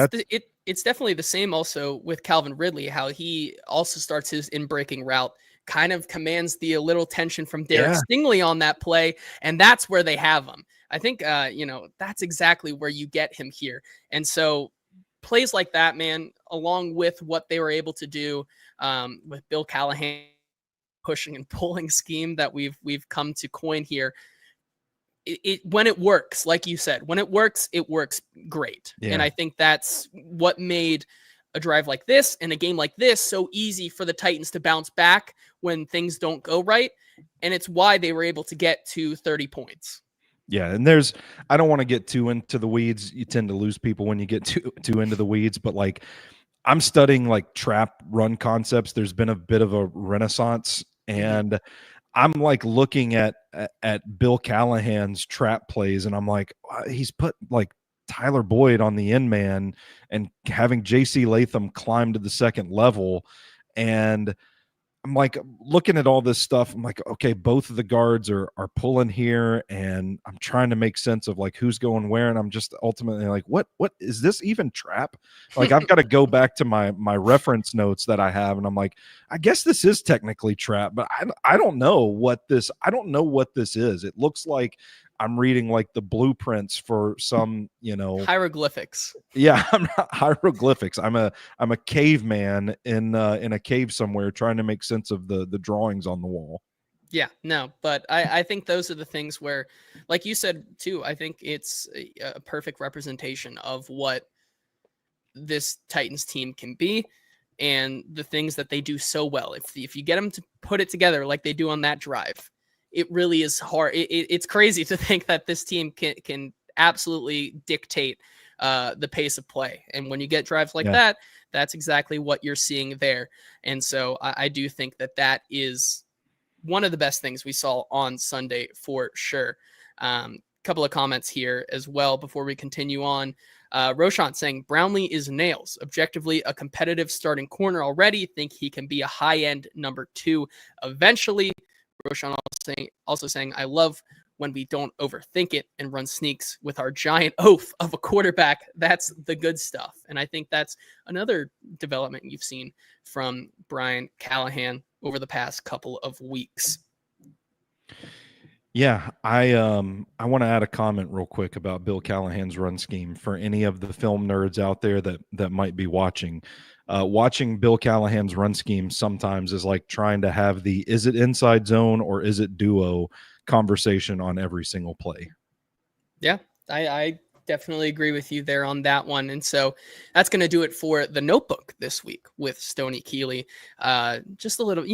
it's definitely the same also with Calvin Ridley, how he also starts his in-breaking route, kind of commands the little tension from Derek Stingley on that play, and that's where they have him. I think, that's exactly where you get him here. And so plays like that, man, along with what they were able to do with Bill Callahan pushing and pulling scheme that we've come to coin here, when it works, like you said, when it works great. Yeah. And I think that's what made a drive like this and a game like this so easy for the Titans to bounce back when things don't go right. And it's why they were able to get to 30 points. Yeah, and I don't want to get too into the weeds. You tend to lose people when you get too into the weeds, but like I'm studying like trap run concepts. There's been a bit of a renaissance, and I'm like looking at Bill Callahan's trap plays, and I'm like, he's put like Tyler Boyd on the end man and having JC Latham climb to the second level. And I'm like looking at all this stuff. I'm like, okay, both of the guards are pulling here, and I'm trying to make sense of like who's going where. And I'm just ultimately like, what is this even trap? Like I've got to go back to my reference notes that I have, and I'm like, I guess this is technically trap, but I don't know what this is. It looks like I'm reading like the blueprints for some, hieroglyphics. Yeah, I'm not hieroglyphics. I'm a caveman in a cave somewhere trying to make sense of the drawings on the wall. Yeah, no, but I think those are the things where, like you said too, I think it's a perfect representation of what this Titans team can be and the things that they do so well. If you get them to put it together like they do on that drive, it really is hard. It's crazy to think that this team can absolutely dictate the pace of play. And when you get drives like that, that's exactly what you're seeing there. And so I do think that is one of the best things we saw on Sunday for sure. Couple of comments here as well before we continue on. Roshan saying Brownlee is nails. Objectively, a competitive starting corner already. Think he can be a high-end number 2 eventually. Roshan also saying, I love when we don't overthink it and run sneaks with our giant oaf of a quarterback. That's the good stuff. And I think that's another development you've seen from Brian Callahan over the past couple of weeks. Yeah, I want to add a comment real quick about Bill Callahan's run scheme for any of the film nerds out there that might be watching. Watching Bill Callahan's run scheme sometimes is like trying to have the is it inside zone or is it duo conversation on every single play. Yeah, I definitely agree with you there on that one. And so that's going to do it for the notebook this week with Stoney Keeley. Just a little,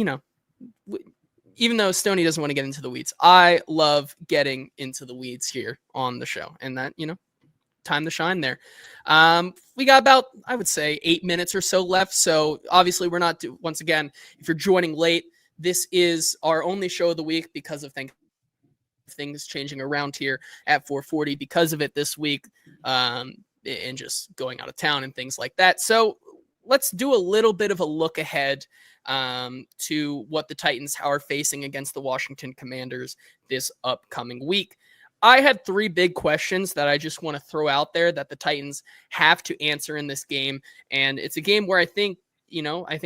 even though Stoney doesn't want to get into the weeds, I love getting into the weeds here on the show, and that, time to shine there. We got about, I would say, 8 minutes or so left. So obviously we're not, once again, if you're joining late, this is our only show of the week because of things changing around here at 440 because of it this week, and just going out of town and things like that. So let's do a little bit of a look ahead to what the Titans are facing against the Washington Commanders this upcoming week. I had 3 big questions that I just want to throw out there that the Titans have to answer in this game. And it's a game where I think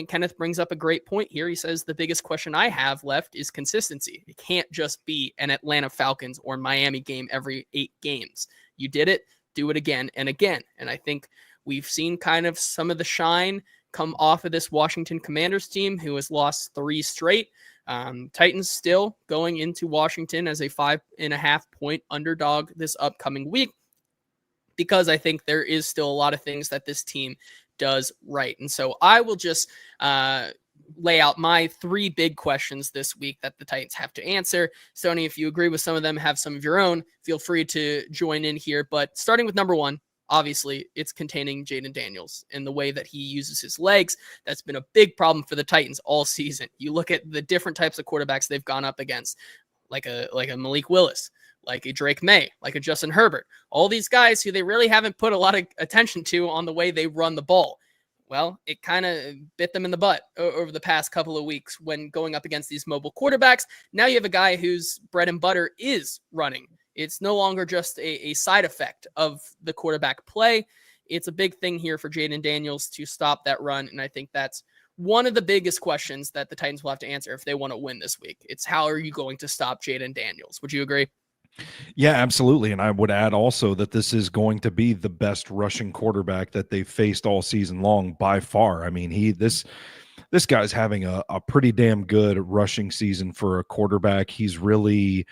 Kenneth brings up a great point here. He says the biggest question I have left is consistency. It can't just be an Atlanta Falcons or Miami game every 8 games. You did it, do it again and again. And I think we've seen kind of some of the shine come off of this Washington Commanders team who has lost 3 straight. Titans still going into Washington as a 5.5-point underdog this upcoming week because I think there is still a lot of things that this team does right. And so I will just lay out my 3 big questions this week that the Titans have to answer. Stoney, if you agree with some of them, have some of your own, feel free to join in here. But starting with number 1, obviously, it's containing Jayden Daniels and the way that he uses his legs. That's been a big problem for the Titans all season. You look at the different types of quarterbacks they've gone up against, like a Malik Willis, like a Drake May, like a Justin Herbert, all these guys who they really haven't put a lot of attention to on the way they run the ball. Well, it kind of bit them in the butt over the past couple of weeks when going up against these mobile quarterbacks. Now you have a guy whose bread and butter is running. It's no longer just a side effect of the quarterback play. It's a big thing here for Jayden Daniels to stop that run, and I think that's one of the biggest questions that the Titans will have to answer if they want to win this week. It's how are you going to stop Jayden Daniels? Would you agree? Yeah, absolutely. And I would add also that this is going to be the best rushing quarterback that they've faced all season long by far. I mean, this guy's having a pretty damn good rushing season for a quarterback. He's really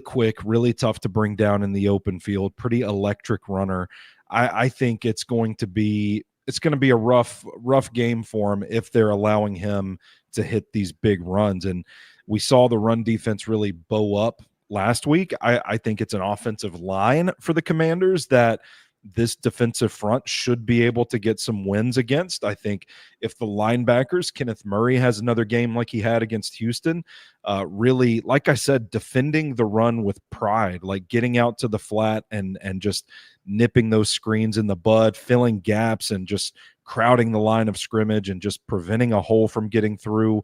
quick, really tough to bring down in the open field, pretty electric runner. I think it's going to be a rough game for him if they're allowing him to hit these big runs. And we saw the run defense really bow up last week. I think it's an offensive line for the Commanders that this defensive front should be able to get some wins against. I think if the linebackers, Kenneth Murray has another game like he had against Houston, really, like I said, defending the run with pride, like getting out to the flat and just nipping those screens in the bud, filling gaps and just crowding the line of scrimmage and just preventing a hole from getting through.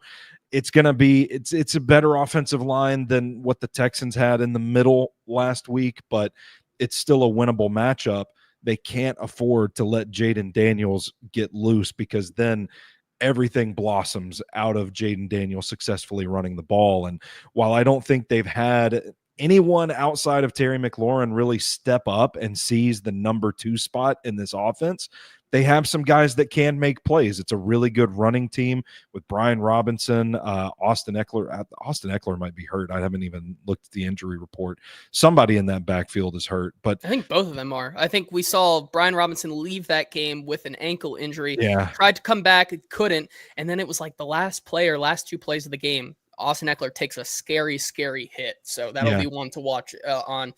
It's going to be it's a better offensive line than what the Texans had in the middle last week, but it's still a winnable matchup. They can't afford to let Jaden Daniels get loose, because then everything blossoms out of Jaden Daniels successfully running the ball. And while I don't think they've had anyone outside of Terry McLaurin really step up and seize the number 2 spot in this offense, they have some guys that can make plays. It's a really good running team with Brian Robinson, Austin Eckler. Austin Eckler might be hurt. I haven't even looked at the injury report. Somebody in that backfield is hurt, but I think both of them are. I think we saw Brian Robinson leave that game with an ankle injury. Yeah. Tried to come back, couldn't, and then it was like the last 2 plays of the game, Austin Eckler takes a scary hit. So that'll be one to watch on,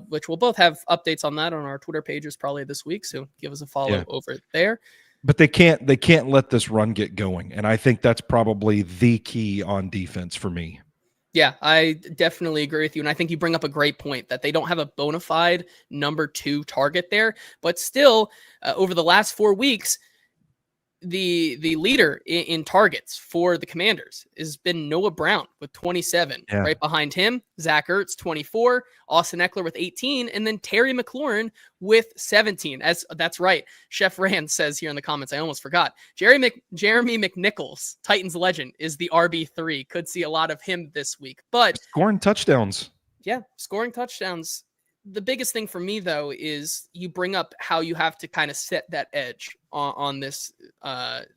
which we'll both have updates on that on our Twitter pages probably this week. So give us a follow over there. But they can't let this run get going. And I think that's probably the key on defense for me. Yeah, I definitely agree with you. And I think you bring up a great point that they don't have a bona fide number 2 target there, but still over the last 4 weeks, the leader in targets for the Commanders has been Noah Brown with 27. Yeah. Right behind him, Zach Ertz, 24, Austin Eckler with 18, and then Terry McLaurin with 17. That's right. Chef Rand says here in the comments, I almost forgot. Jeremy McNichols, Titans legend, is the RB3. Could see a lot of him this week. But scoring touchdowns. Yeah, scoring touchdowns. The biggest thing for me, though, is you bring up how you have to kind of set that edge on this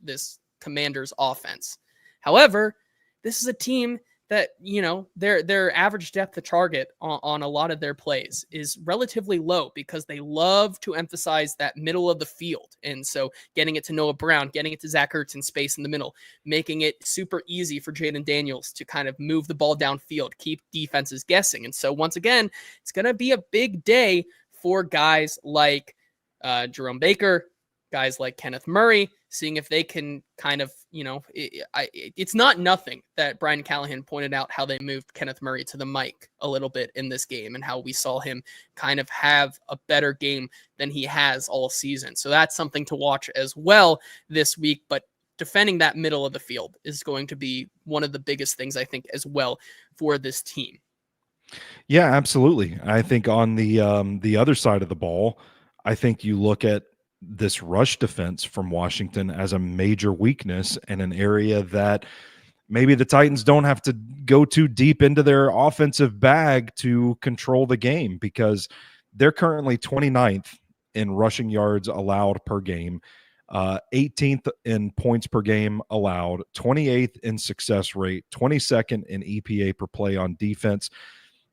this Commanders offense. However, this is a team that, you know, their average depth of target on a lot of their plays is relatively low because they love to emphasize that middle of the field. And so getting it to Noah Brown, getting it to Zach Ertz in space in the middle, making it super easy for Jaden Daniels to kind of move the ball downfield, keep defenses guessing. And so once again, it's going to be a big day for guys like Jerome Baker, guys like Kenneth Murray, seeing if they can kind of, you know, it's not nothing that Brian Callahan pointed out how they moved Kenneth Murray to the mic a little bit in this game and how we saw him kind of have a better game than he has all season. So that's something to watch as well this week. But defending that middle of the field is going to be one of the biggest things, I think, as well for this team. Yeah, absolutely. I think on the other side of the ball, I think you look at this rush defense from Washington as a major weakness and an area that maybe the Titans don't have to go too deep into their offensive bag to control the game, because they're currently 29th in rushing yards allowed per game, 18th in points per game allowed, 28th in success rate, 22nd in EPA per play on defense.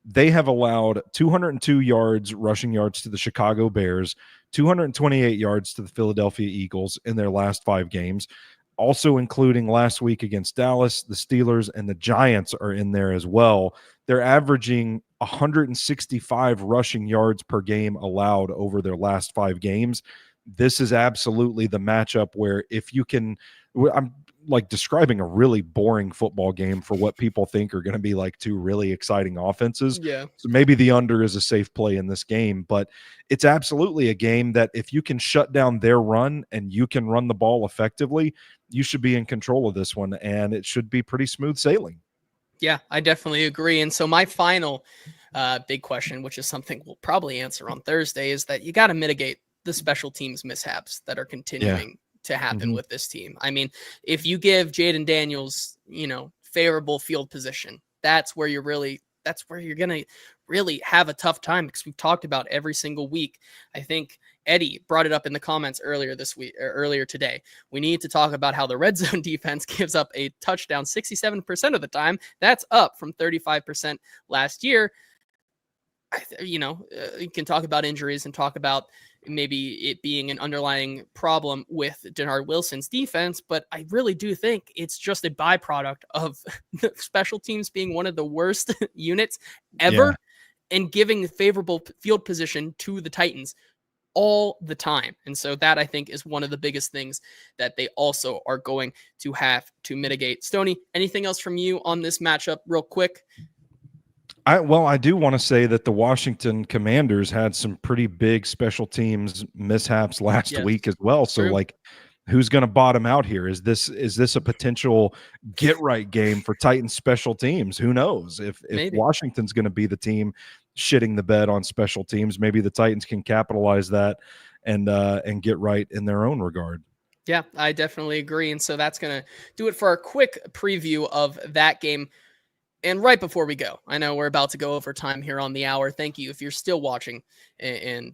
They have allowed 202 yards, rushing yards, to the Chicago Bears, 228 yards to the Philadelphia Eagles in their last 5 games, also including last week against Dallas. The Steelers and the Giants are in there as well. They're averaging 165 rushing yards per game allowed over their last 5 games. This is absolutely the matchup where if you can, I'm like describing a really boring football game for what people think are going to be like 2 really exciting offenses. Yeah. So maybe the under is a safe play in this game, but it's absolutely a game that if you can shut down their run and you can run the ball effectively, you should be in control of this one, and it should be pretty smooth sailing. Yeah, I definitely agree. And so my final big question, which is something we'll probably answer on Thursday, is that you got to mitigate the special teams mishaps that are continuing to happen with this team. I mean, if you give Jaden Daniels, you know, favorable field position, that's where you're going to really have a tough time, because we've talked about every single week. I think Eddie brought it up in the comments earlier today. We need to talk about how the red zone defense gives up a touchdown 67% of the time. That's up from 35% last year. You know, you can talk about injuries and talk about, maybe it being an underlying problem with Denard Wilson's defense, but I really do think it's just a byproduct of the special teams being one of the worst units ever and giving favorable field position to the Titans all the time. And so that, I think, is one of the biggest things that they also are going to have to mitigate. Stoney, anything else from you on this matchup real quick? I do want to say that the Washington Commanders had some pretty big special teams mishaps last week as well. So like, who's going to bottom out here? Is this a potential get right game for Titans special teams? Who knows? If Washington's going to be the team shitting the bed on special teams, maybe the Titans can capitalize that and get right in their own regard. Yeah, I definitely agree. And so that's going to do it for our quick preview of that game. And right before we go, I know we're about to go over time here on the hour. Thank you if you're still watching and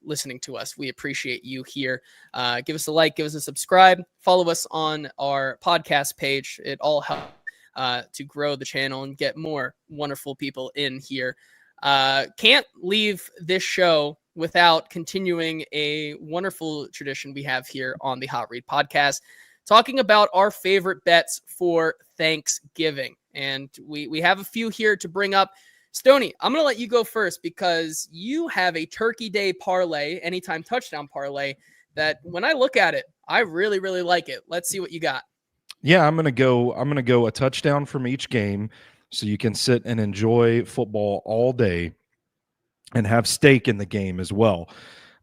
listening to us. We appreciate you here. Give us a like, give us a subscribe, follow us on our podcast page. It all helps to grow the channel and get more wonderful people in here. Can't leave this show without continuing a wonderful tradition we have here on the Hot Read podcast, talking about our favorite bets for Thanksgiving. And we have a few here to bring up. Stoney, I'm going to let you go first because you have a Turkey Day parlay, anytime touchdown parlay, that when I look at it, I really, really like it. Let's see what you got. Yeah, I'm going to go a touchdown from each game so you can sit and enjoy football all day and have steak in the game as well.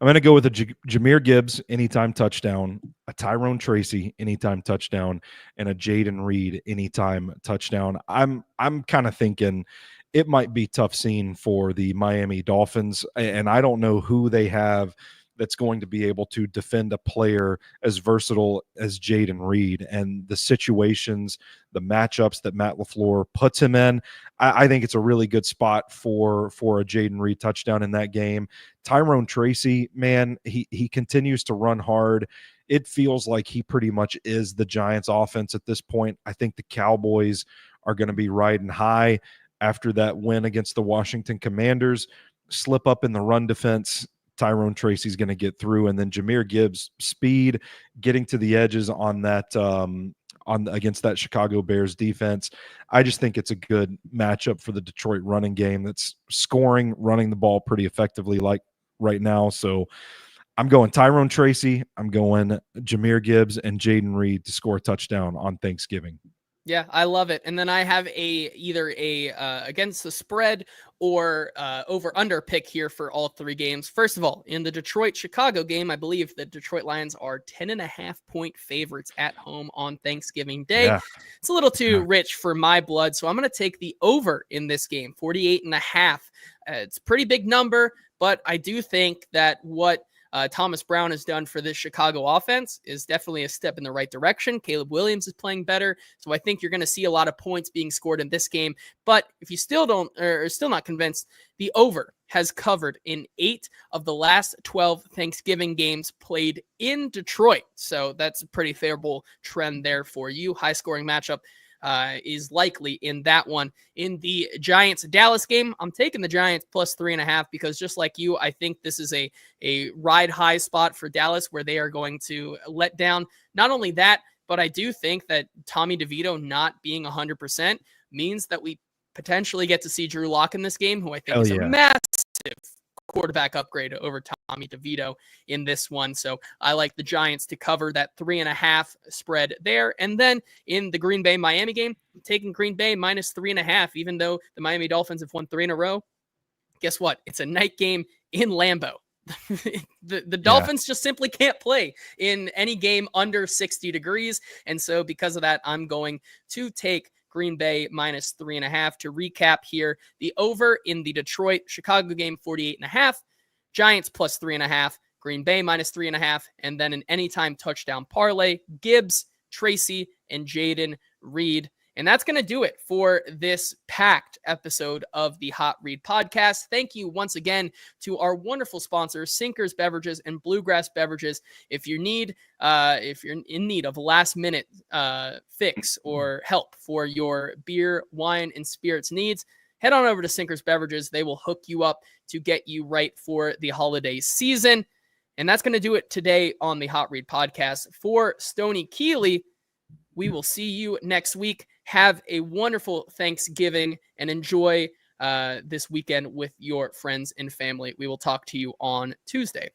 I'm going to go with a Jahmyr Gibbs anytime touchdown, a Tyrone Tracy anytime touchdown, and a Jayden Reed anytime touchdown. I'm kind of thinking it might be tough scene for the Miami Dolphins, and I don't know who they have that's going to be able to defend a player as versatile as Jayden Reed, and the situations, the matchups that Matt LaFleur puts him in. I think it's a really good spot for a Jayden Reed touchdown in that game. Tyrone Tracy, man, he continues to run hard. It feels like he pretty much is the Giants offense at this point. I think the Cowboys are going to be riding high after that win against the Washington Commanders. Slip up in the run defense, Tyrone Tracy's going to get through, and then Jahmyr Gibbs' speed, getting to the edges on that against that Chicago Bears defense. I just think it's a good matchup for the Detroit running game that's scoring, running the ball pretty effectively like right now. So I'm going Tyrone Tracy, I'm going Jahmyr Gibbs, and Jayden Reed to score a touchdown on Thanksgiving. Yeah, I love it. And then I have either against the spread or over under pick here for all three games. First of all, in the Detroit-Chicago game, I believe the Detroit Lions are 10.5-point favorites at home on Thanksgiving Day. Yeah. It's a little too rich for my blood, so I'm going to take the over in this game, 48.5. It's a pretty big number, but I do think that what Thomas Brown has done for this Chicago offense is definitely a step in the right direction. Caleb Williams is playing better. So I think you're going to see a lot of points being scored in this game. But if you still don't, or are still not convinced, the over has covered in 8 of the last 12 Thanksgiving games played in Detroit. So that's a pretty favorable trend there for you. High scoring matchup is likely in that one. In the Giants-Dallas game, I'm taking the Giants plus 3.5 because just like you, I think this is a ride high spot for Dallas where they are going to let down. Not only that, but I do think that Tommy DeVito not being 100% means that we potentially get to see Drew Lock in this game, who I think is a massive quarterback upgrade over Tommy DeVito in this one. So I like the Giants to cover that 3.5 spread there. And then in the Green Bay Miami game, I'm taking Green Bay minus 3.5, even though the Miami Dolphins have won 3 in a row. Guess what? It's a night game in Lambeau. the Dolphins just simply can't play in any game under 60 degrees. And so because of that, I'm going to take Green Bay minus 3.5. To recap here, the over in the Detroit-Chicago game, 48.5. Giants plus 3.5. Green Bay minus 3.5. And then an anytime touchdown parlay, Gibbs, Tracy, and Jayden Reed. And that's going to do it for this packed episode of the Hot Read podcast. Thank you once again to our wonderful sponsors, Sinkers Beverages and Bluegrass Beverages. If you're in need of a last minute fix or help for your beer, wine, and spirits needs, head on over to Sinkers Beverages. They will hook you up to get you right for the holiday season. And that's going to do it today on the Hot Read podcast. For Stoney, Keeley, we will see you next week. Have a wonderful Thanksgiving and enjoy this weekend with your friends and family. We will talk to you on Tuesday.